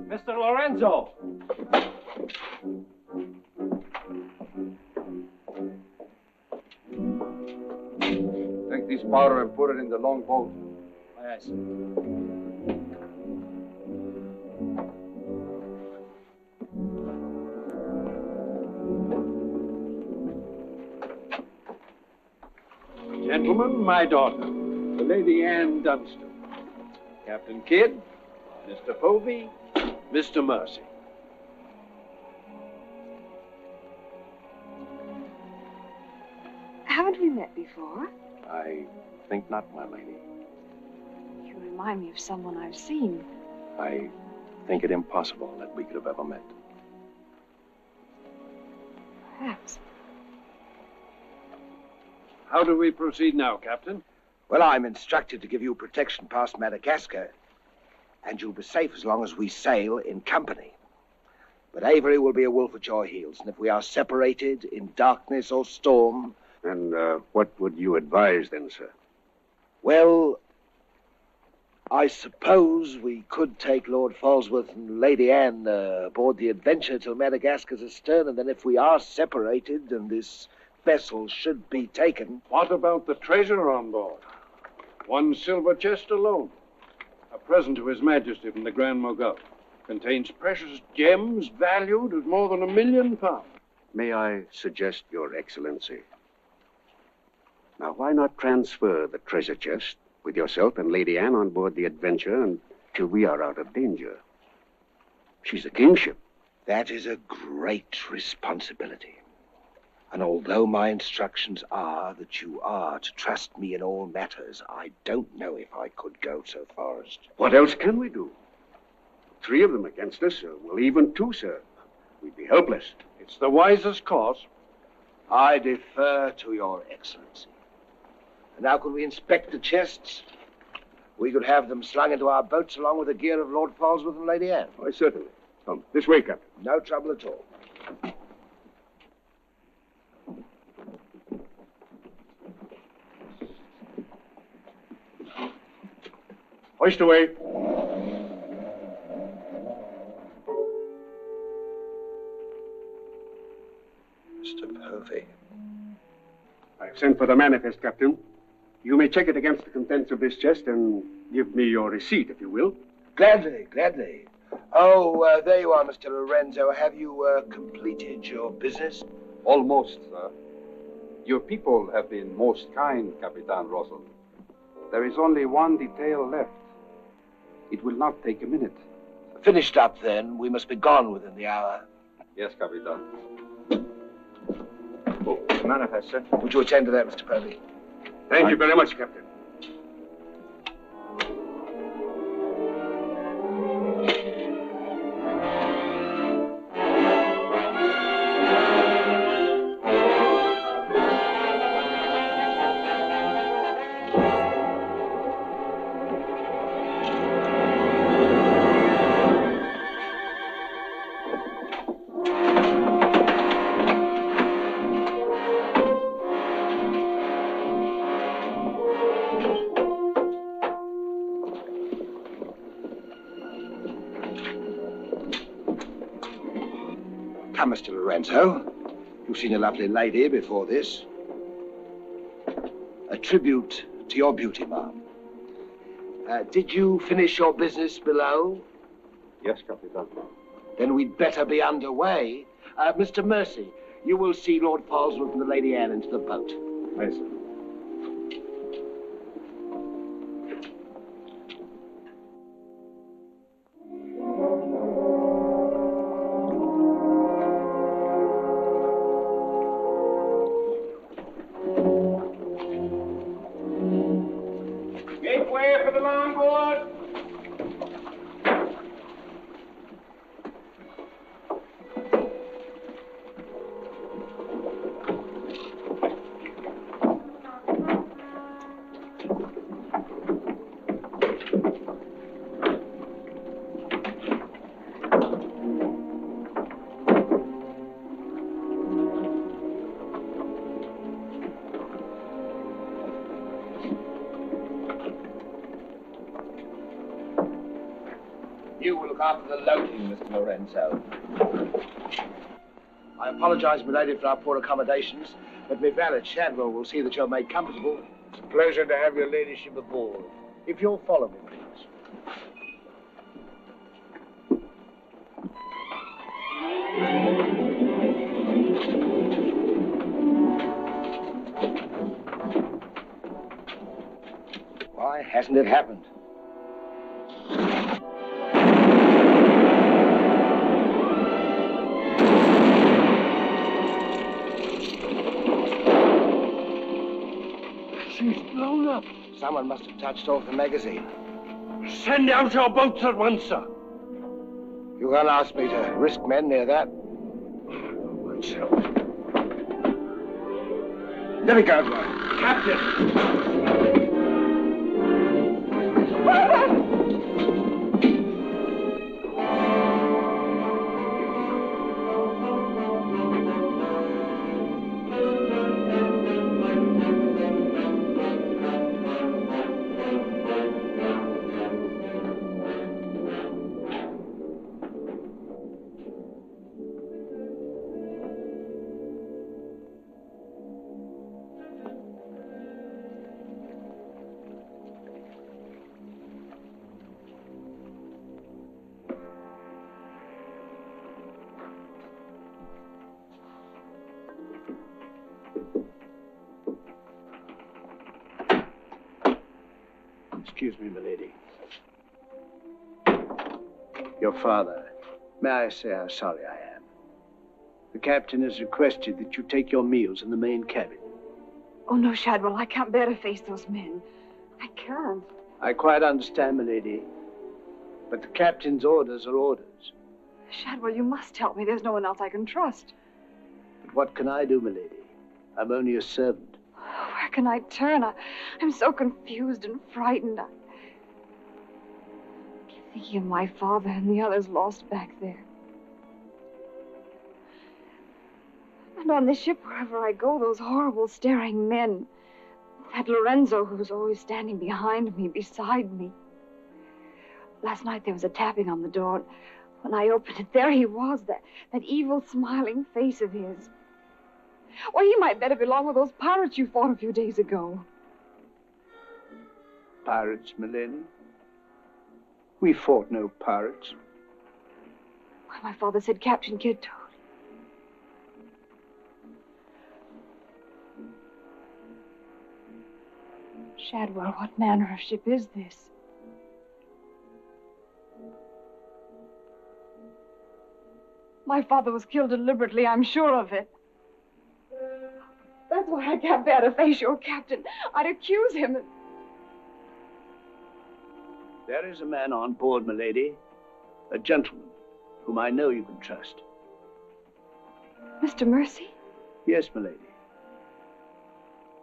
Mr. Lorenzo! Take this powder and put it in the longboat. Aye, sir. Gentlemen, my daughter, the Lady Anne Dunstan. Captain Kidd, Mr. Povey, Mr. Mercy. Haven't we met before? I think not, my lady. You remind me of someone I've seen. I think it impossible that we could have ever met. Perhaps. How do we proceed now, Captain? Well, I'm instructed to give you protection past Madagascar, and you'll be safe as long as we sail in company. But Avery will be a wolf at your heels, and if we are separated in darkness or storm... And what would you advise then, sir? Well, I suppose we could take Lord Falsworth and Lady Anne aboard the Adventure till Madagascar's astern, and then if we are separated and this vessel should be taken... What about the treasure on board? One silver chest alone. A present to His Majesty from the Grand Mogul. Contains precious gems valued at more than £1 million. May I suggest, Your Excellency? Now, why not transfer the treasure chest with yourself and Lady Anne on board the Adventure until we are out of danger? She's a kingship. That is a great responsibility. And although my instructions are that you are to trust me in all matters, I don't know if I could go so far as to... What else can we do? 3 of them against us, well, even 2, sir. We'd be helpless. It's the wisest course. I defer to Your Excellency. And how could we inspect the chests? We could have them slung into our boats along with the gear of Lord Falsworth and Lady Anne. Why, certainly. Come, this way, Captain. No trouble at all. Hoist away. Mr. Povey. I've sent for the manifest, Captain. You may check it against the contents of this chest and give me your receipt, if you will. Gladly, gladly. Oh, there you are, Mr. Lorenzo. Have you completed your business? Almost, sir. Your people have been most kind, Capitan Russell. There is only one detail left. It will not take a minute. Finished up, then. We must be gone within the hour. Yes, Capitan. Oh, manifest, sir. Would you attend to that, Mr. Povey? Thank you very much, Captain. Come, Mr. Lorenzo. You've seen a lovely lady before this. A tribute to your beauty, ma'am. Did you finish your business below? Yes, Capitan. Then we'd better be underway. Mr. Mercy, you will see Lord Falsworth and the Lady Anne into the boat. Yes, sir. You will look after the loading, Mr. Lorenzo. I apologize, milady, for our poor accommodations, but my valet Shadwell will see that you're made comfortable. It's a pleasure to have your ladyship aboard. If you'll follow me, please. Why hasn't it happened? She's blown up. Someone must have touched off the magazine. Send out your boats at once, sir. You can't ask me to risk men near that. Myself. Let me go, boy. Captain! Excuse me, milady. Your father. May I say how sorry I am? The captain has requested that you take your meals in the main cabin. Oh, no, Shadwell, I can't bear to face those men. I can't. I quite understand, milady. But the captain's orders are orders. Shadwell, you must help me. There's no one else I can trust. But what can I do, milady? I'm only a servant. Where can I turn? I'm so confused and frightened. I keep thinking of my father and the others lost back there. And on the ship, wherever I go, those horrible staring men. That Lorenzo who's always standing behind me, beside me. Last night there was a tapping on the door. When I opened it, there he was, that evil, smiling face of his. Why, he might better belong with those pirates you fought a few days ago. Pirates, milady? We fought no pirates. Why, my father said Captain Kidd told. Shadwell, what manner of ship is this? My father was killed deliberately, I'm sure of it. That's why I can't bear to face your captain. I'd accuse him. There is a man on board, milady. A gentleman whom I know you can trust. Mr. Mercy? Yes, milady.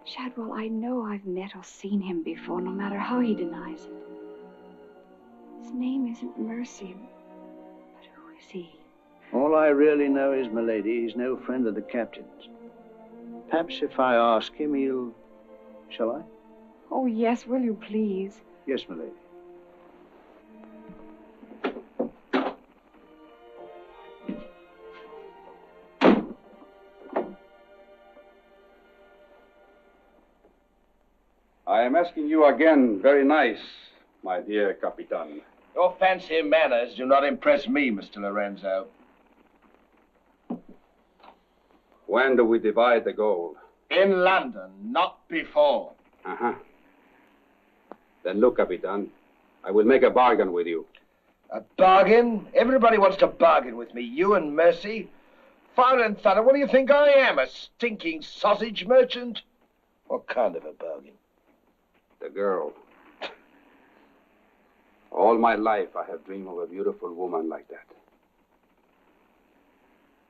Shadwell, I know I've met or seen him before, no matter how he denies it. His name isn't Mercy, but who is he? All I really know is, milady, he's no friend of the captain's. Perhaps if I ask him, he'll... Shall I? Oh, yes, will you please? Yes, milady. I am asking you again, very nice, my dear Capitan. Your fancy manners do not impress me, Mr. Lorenzo. When do we divide the gold? In London, not before. Uh-huh. Then look, Capitan, I will make a bargain with you. A bargain? Everybody wants to bargain with me. You and Mercy. Fire and thunder, what do you think I am? A stinking sausage merchant? What kind of a bargain? The girl. All my life I have dreamed of a beautiful woman like that.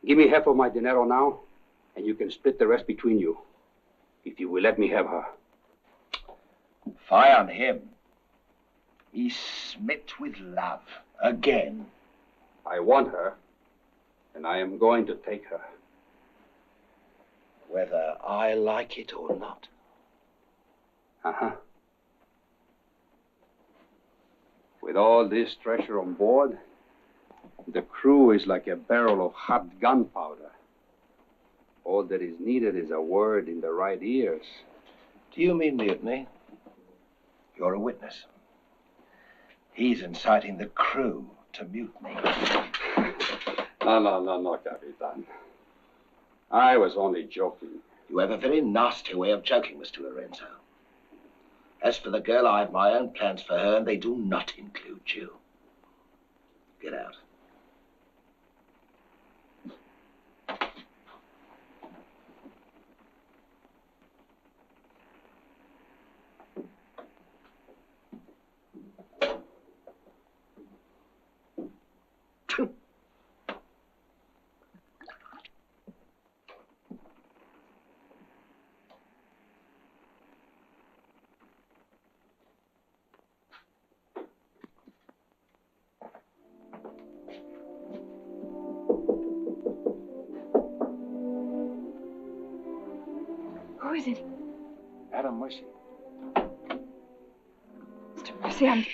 Give me half of my dinero now, and you can split the rest between you, if you will let me have her. Fie on him. He's smit with love again. I want her, and I am going to take her. Whether I like it or not. Uh-huh. With all this treasure on board, the crew is like a barrel of hot gunpowder. All that is needed is a word in the right ears. Do you mean mutiny? You're a witness. He's inciting the crew to mutiny. No, Capitan. I was only joking. You have a very nasty way of joking, Mr. Lorenzo. As for the girl, I have my own plans for her, and they do not include you. Get out. Who is it? Madam Mercy. Mr. Mercy, I'm...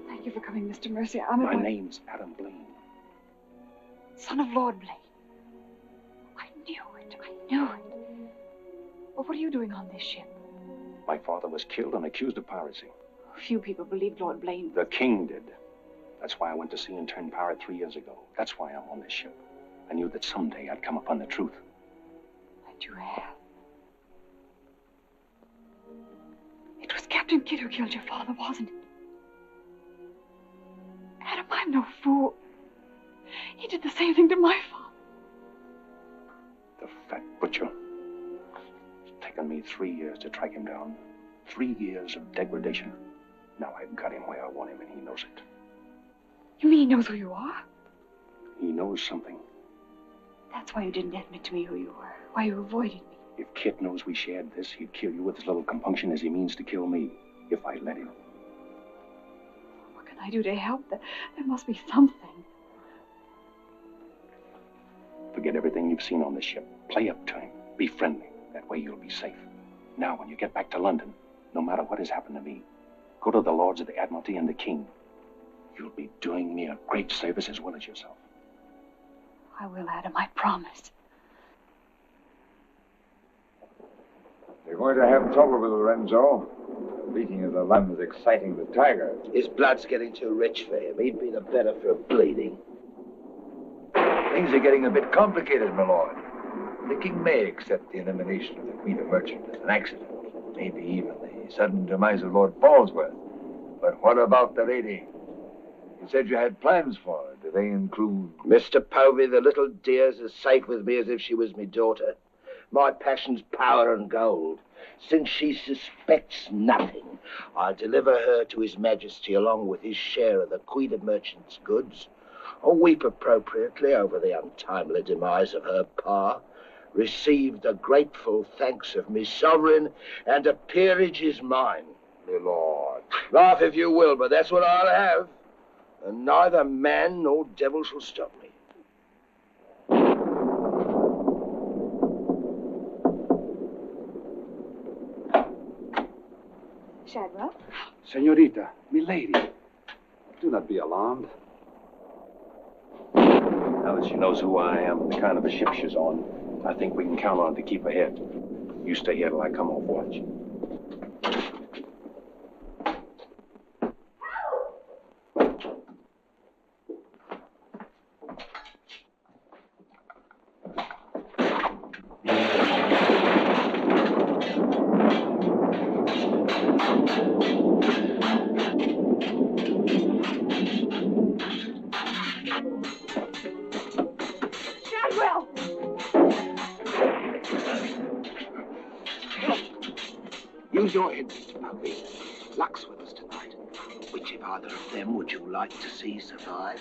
Thank you for coming, Mr. Mercy. My name's Adam Blaine. Son of Lord Blaine. I knew it. But what are you doing on this ship? My father was killed and accused of piracy. Few people believed Lord Blaine. The king did. That's why I went to sea and turned pirate 3 years ago. That's why I'm on this ship. I knew that someday I'd come upon the truth. And you have. It was Captain Kidd who killed your father, wasn't it? Adam, I'm no fool. He did the same thing to my father. The fat butcher. It's taken me 3 years to track him down. 3 years of degradation. Now I've got him where I want him, and he knows it. You mean he knows who you are? He knows something. That's why you didn't admit to me who you were. Why you avoided me. If Kit knows we shared this, he'd kill you with as little compunction as he means to kill me, if I let him. What can I do to help? There must be something. Forget everything you've seen on the ship. Play up to him. Be friendly. That way you'll be safe. Now, when you get back to London, no matter what has happened to me, go to the Lords of the Admiralty and the King. You'll be doing me a great service as well as yourself. I will, Adam, I promise. You're going to have trouble with Lorenzo. The beating of the lamb is exciting the tiger. His blood's getting too rich for him. He'd be the better for bleeding. Things are getting a bit complicated, my lord. The king may accept the elimination of the Queen of Merchant as an accident. Maybe even the sudden demise of Lord Falsworth. But what about the lady? You said you had plans for her. Do they include... Mr. Povey, the little dear's as safe with me as if she was me daughter. My passion's power and gold. Since she suspects nothing, I'll deliver her to His Majesty along with his share of the Queen of Merchant's goods. I'll weep appropriately over the untimely demise of her pa, receive the grateful thanks of me sovereign, and a peerage is mine. My lord. Laugh if you will, but that's what I'll have. And neither man nor devil shall stop me. Shadwell? Senorita, milady, do not be alarmed. Now that she knows who I am and the kind of a ship she's on, I think we can count on her to keep ahead. You stay here till I come off watch. Use your head, Mr. Povey. Luck's with us tonight. Which of either of them would you like to see survive?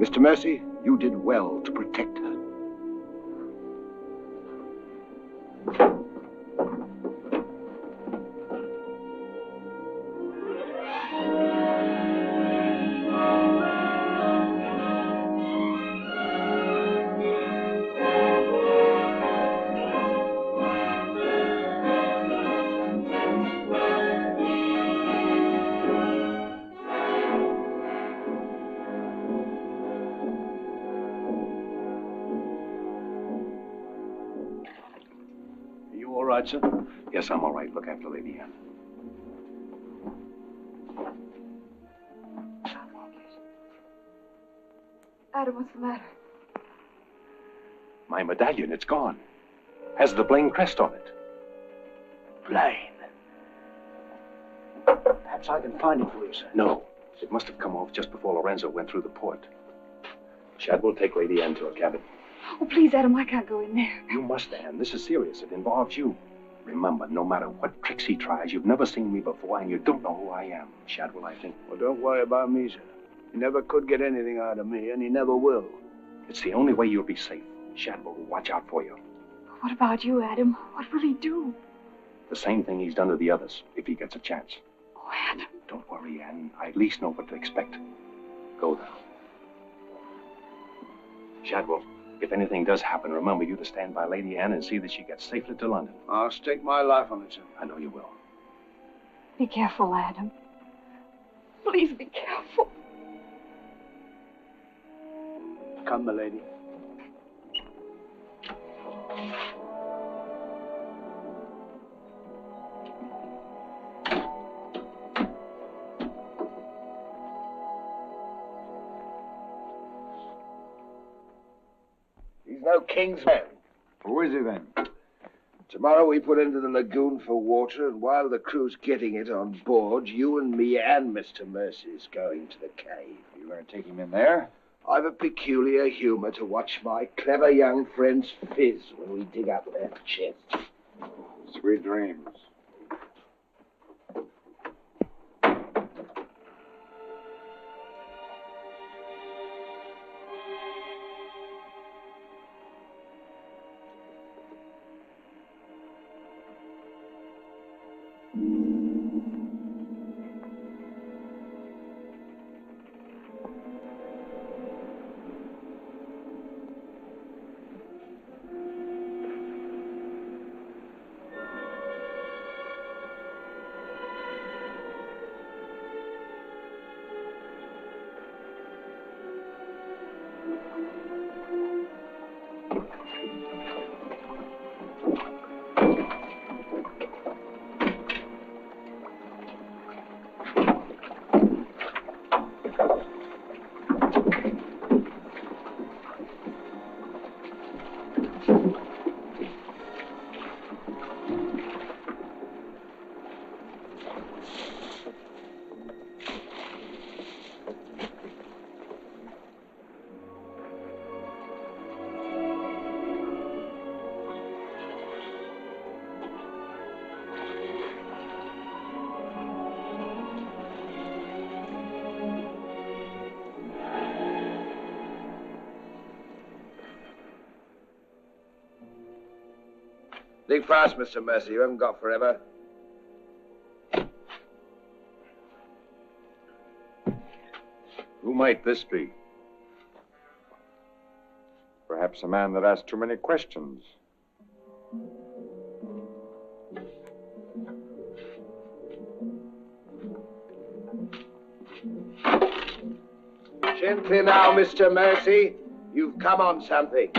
Mr. Mercy, you did well to protect her. Sir? Yes, I'm all right. Look after Lady Anne. Adam, what's the matter? My medallion, it's gone. Has the Blaine crest on it. Blaine. Perhaps I can find it for you, sir. No. It must have come off just before Lorenzo went through the port. Shad will take Lady Anne to her cabin. Oh, please, Adam, I can't go in there. You must, Anne. This is serious. It involves you. Remember, no matter what tricks he tries, you've never seen me before, and you don't know who I am. Shadwell, I think. Well, don't worry about me, sir. He never could get anything out of me, and he never will. It's the only way you'll be safe. Shadwell will watch out for you. What about you, Adam? What will he do? The same thing he's done to the others, if he gets a chance. Oh, Adam. Don't worry, Anne. I at least know what to expect. Go now. Shadwell, if anything does happen, remember you to stand by Lady Anne and see that she gets safely to London. I'll stake my life on it, sir. I know you will. Be careful, Adam. Please be careful. Come, my lady. He's no king's man. Who is he then? Tomorrow we put into the lagoon for water, and while the crew's getting it on board, you and me and Mr. Mercy's going to the cave. You're going to take him in there? I've a peculiar humor to watch my clever young friends fizz when we dig up their chests. Sweet dreams. Dig fast, Mr. Mercy. You haven't got forever. Who might this be? Perhaps a man that asks too many questions. Gently now, Mr. Mercy. You've come on something.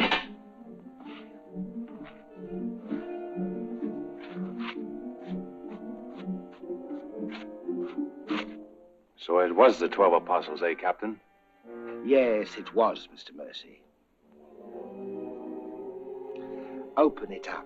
So it was the 12 apostles, eh, Captain? Yes, it was, Mr. Mercy. Open it up.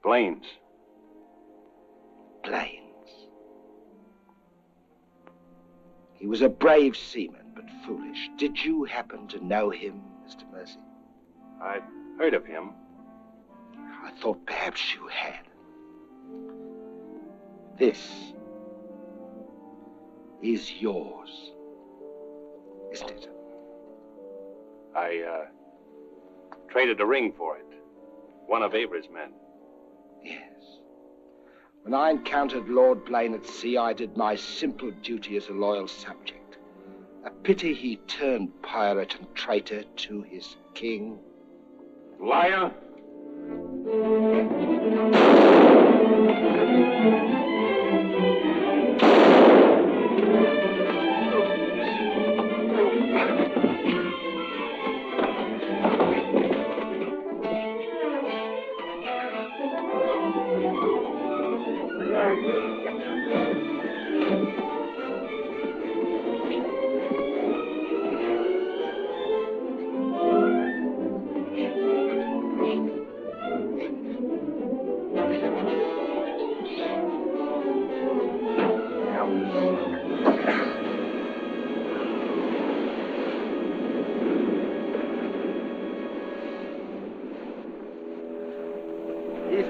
Planes. Planes. He was a brave seaman, but foolish. Did you happen to know him, Mr. Mercy? I'd heard of him. I thought perhaps you had. This is yours, isn't it? I traded a ring for it. One of Avery's men. Yes. When I encountered Lord Blaine at sea, I did my simple duty as a loyal subject. A pity he turned pirate and traitor to his king. Liar!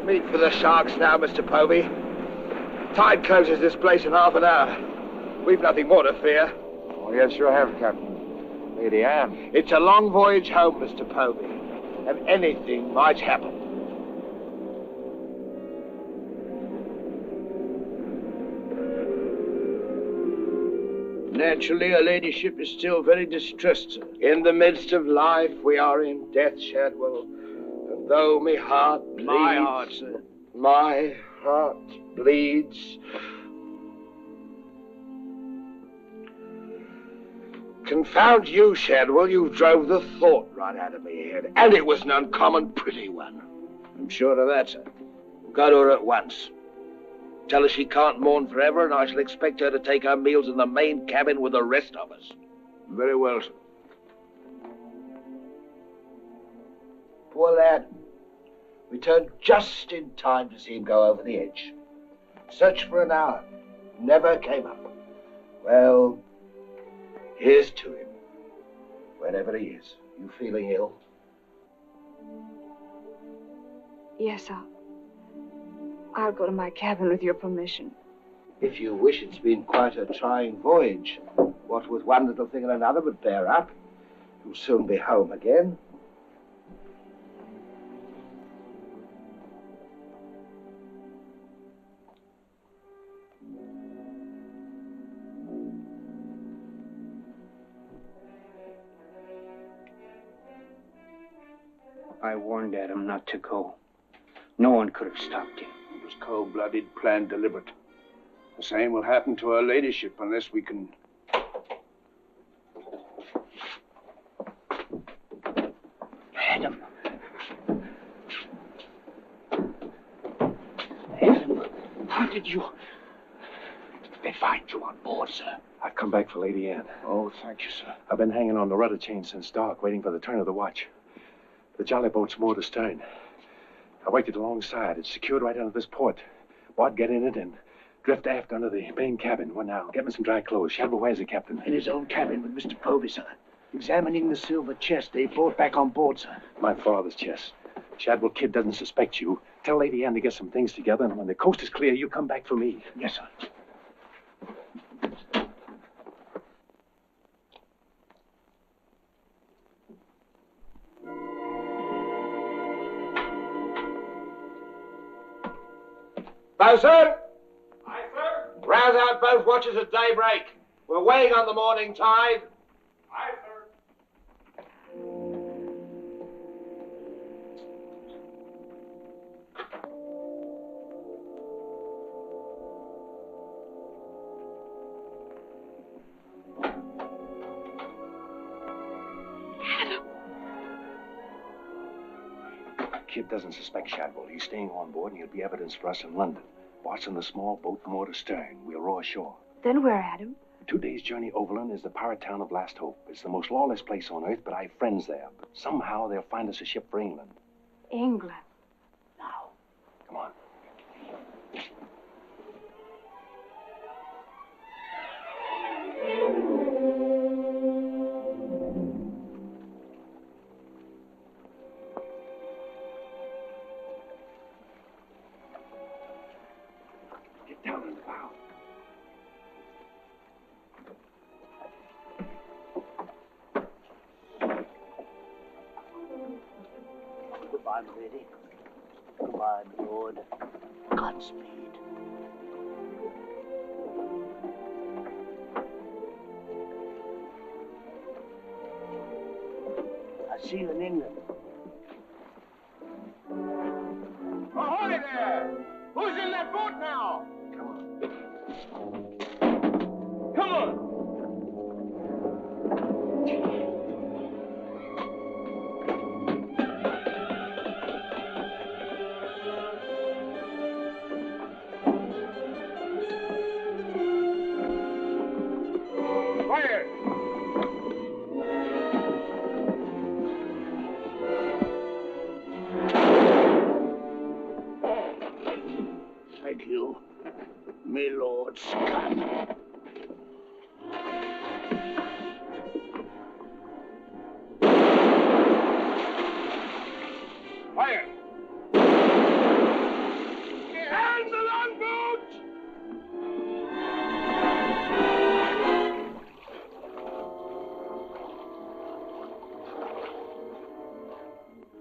Meet for the sharks now, Mr. Povey. Tide closes this place in half an hour. We've nothing more to fear. Oh, yes, you have, Captain. Lady Anne. It's a long voyage home, Mr. Povey, and anything might happen. Naturally, her ladyship is still very distressed, sir. In the midst of life, we are in death, Shadwell. And though my heart bleeds... My heart, sir. My heart bleeds... Confound you, Shadwell. You drove the thought right out of me head. And it was an uncommon pretty one. I'm sure of that, sir. Go to her at once. Tell her she can't mourn forever, and I shall expect her to take her meals in the main cabin with the rest of us. Very well, sir. Poor lad. Returned just in time to see him go over the edge. Searched for an hour. Never came up. Well, here's to him. Wherever he is. You feeling ill? Yes, I'll go to my cabin with your permission. If you wish, it's been quite a trying voyage. What with one little thing and another, but bear up. You'll soon be home again. I warned Adam not to go. No one could have stopped him. It was cold-blooded, planned, deliberate. The same will happen to her ladyship unless we can... Adam. Adam, how did you... They find you on board, sir? I've come back for Lady Anne. Oh, thank you, sir. I've been hanging on the rudder chain since dark, waiting for the turn of the watch. The jolly boat's moored astern. I waited alongside. It's secured right under this port. Bart, get in it and drift aft under the main cabin. Well, now, get me some dry clothes. Shadwell, where's the captain? In his own cabin with Mr. Povey, sir. Examining the silver chest they brought back on board, sir. My father's chest. Shadwell kid doesn't suspect you. Tell Lady Anne to get some things together, and when the coast is clear, you come back for me. Yes, sir. Bosun! Aye, sir? Rouse out both watches at daybreak. We're weighing on the morning tide. Aye, sir. Kid doesn't suspect Shadwell. He's staying on board, and he'll be evidence for us in London. Bart's in the small boat moored astern. We'll row ashore. Then where, Adam? 2 days' journey overland is the pirate town of Last Hope. It's the most lawless place on earth, but I've friends there. But somehow they'll find us a ship for England. England. Come on. Get down in the bow. Goodbye, my lady. Goodbye, my lord. Godspeed. I see you in England. Ahoy there! Who's in that boat now? Come on! Fire! Thank you.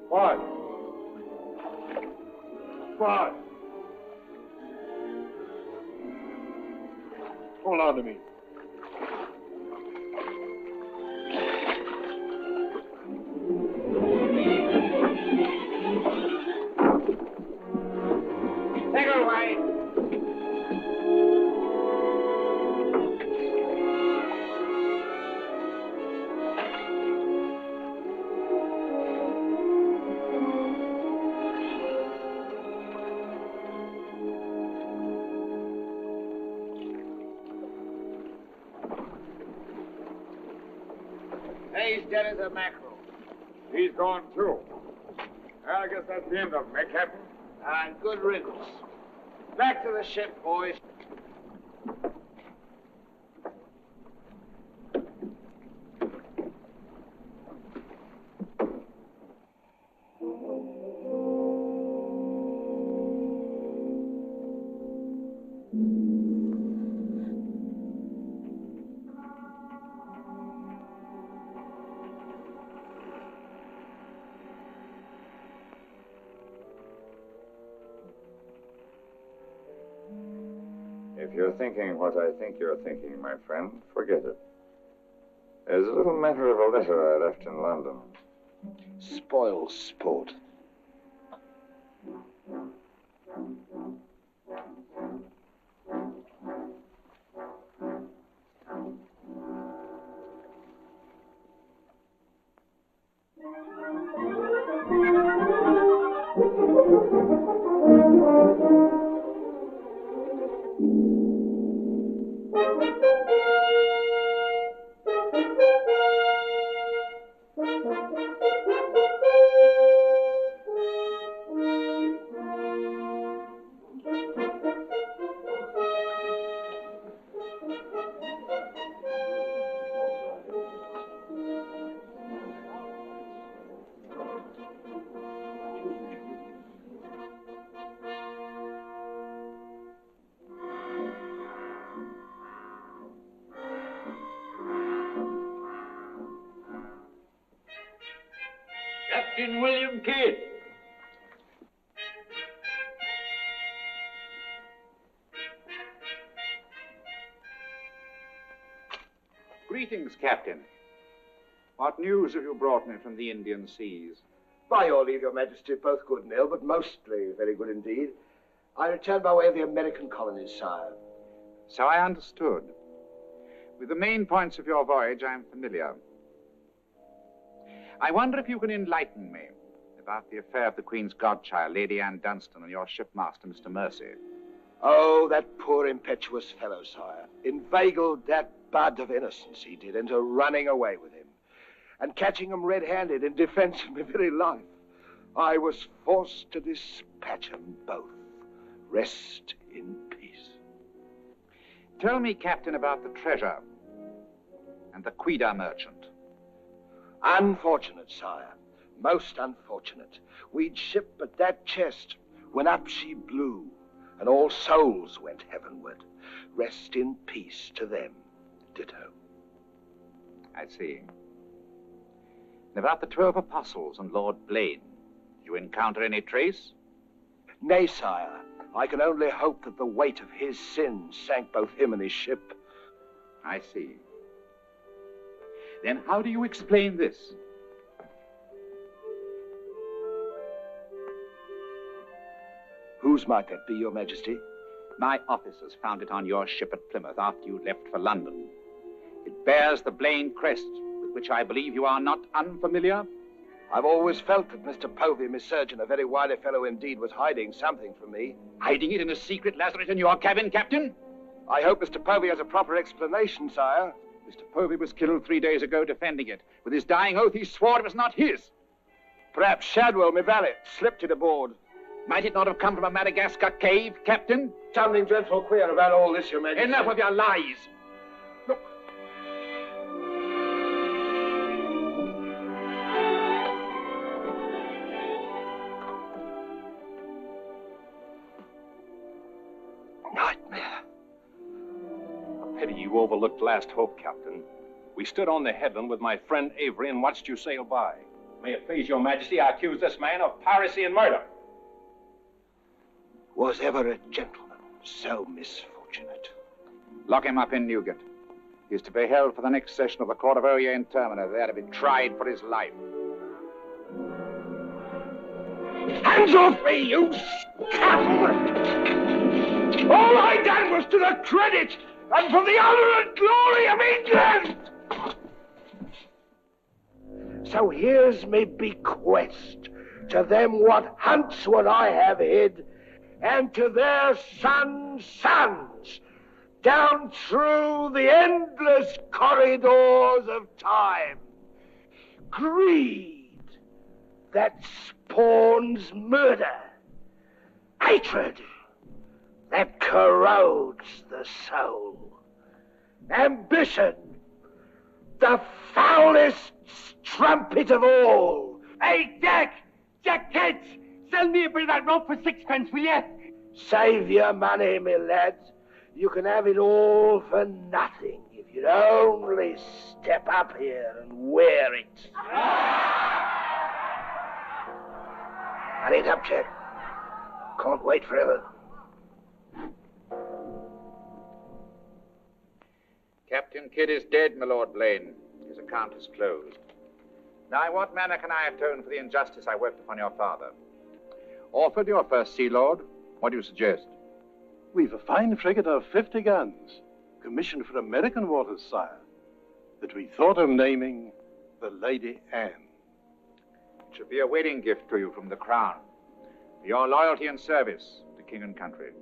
What? What? Hold on to me. Take her away. He's dead as a mackerel. He's gone too. Well, I guess that's the end of him, eh, Captain? And good riddance. Back to the ship, boys. If you're thinking what I think you're thinking, my friend, forget it. There's a little matter of a letter I left in London. Spoil sport. Captain William Kidd. Greetings, Captain. What news have you brought me from the Indian seas? By your leave, Your Majesty, both good and ill, but mostly very good indeed. I returned by way of the American colonies, sire. So I understood. With the main points of your voyage, I'm familiar. I wonder if you can enlighten me about the affair of the Queen's godchild, Lady Anne Dunstan, and your shipmaster, Mr. Mercy. Oh, that poor impetuous fellow, sire. Inveigled that bud of innocence he did into running away with him, and catching him red-handed in defense of my very life. I was forced to dispatch them both. Rest in peace. Tell me, Captain, about the treasure and the Quida merchant. Unfortunate, sire. Most unfortunate. We'd ship but that chest when up she blew, and all souls went heavenward. Rest in peace to them. Ditto. I see. And about the 12 apostles and Lord Blaine, did you encounter any trace? Nay, sire. I can only hope that the weight of his sins sank both him and his ship. I see. Then how do you explain this? Whose might that be, Your Majesty? My officers found it on your ship at Plymouth after you left for London. It bears the Blaine crest, with which I believe you are not unfamiliar. I've always felt that Mr. Povey, my surgeon, a very wily fellow indeed, was hiding something from me. Hiding it in a secret lazaret in your cabin, Captain? I hope Mr. Povey has a proper explanation, sire. Mr. Povey was killed 3 days ago defending it. With his dying oath, he swore it was not his. Perhaps Shadwell, my valet, slipped it aboard. Might it not have come from a Madagascar cave, Captain? Something dreadful queer about all this, Your Majesty. Enough of your lies. Look. Nightmare. A pity you overlooked last hope, Captain. We stood on the headland with my friend Avery and watched you sail by. May it please your majesty, I accuse this man of piracy and murder. Was ever a gentleman so misfortunate? Lock him up in Newgate. He is to be held for the next session of the Court of Oyer in Termina, there to be tried for his life. Hands off me, you scum! All I done was to the credit and for the honor and glory of England! So here's me bequest to them what hunts what I have hid, and to their sons' sons, down through the endless corridors of time. Greed that spawns murder. Hatred that corrodes the soul. Ambition, the foulest strumpet of all. Hey, Jack! Jack Ketch! Sell me a bit of that rope for 6 pence, will you? Save your money, my lad. You can have it all for nothing if you'd only step up here and wear it. Hurry it up, Jack. Can't wait forever. Captain Kidd is dead, my Lord Blaine. His account is closed. Now, in what manner can I atone for the injustice I worked upon your father? Orford, your first Sea Lord, what do you suggest? We've a fine frigate of 50 guns, commissioned for American waters, sire, that we thought of naming the Lady Anne. It should be a wedding gift to you from the Crown, for your loyalty and service to king and country.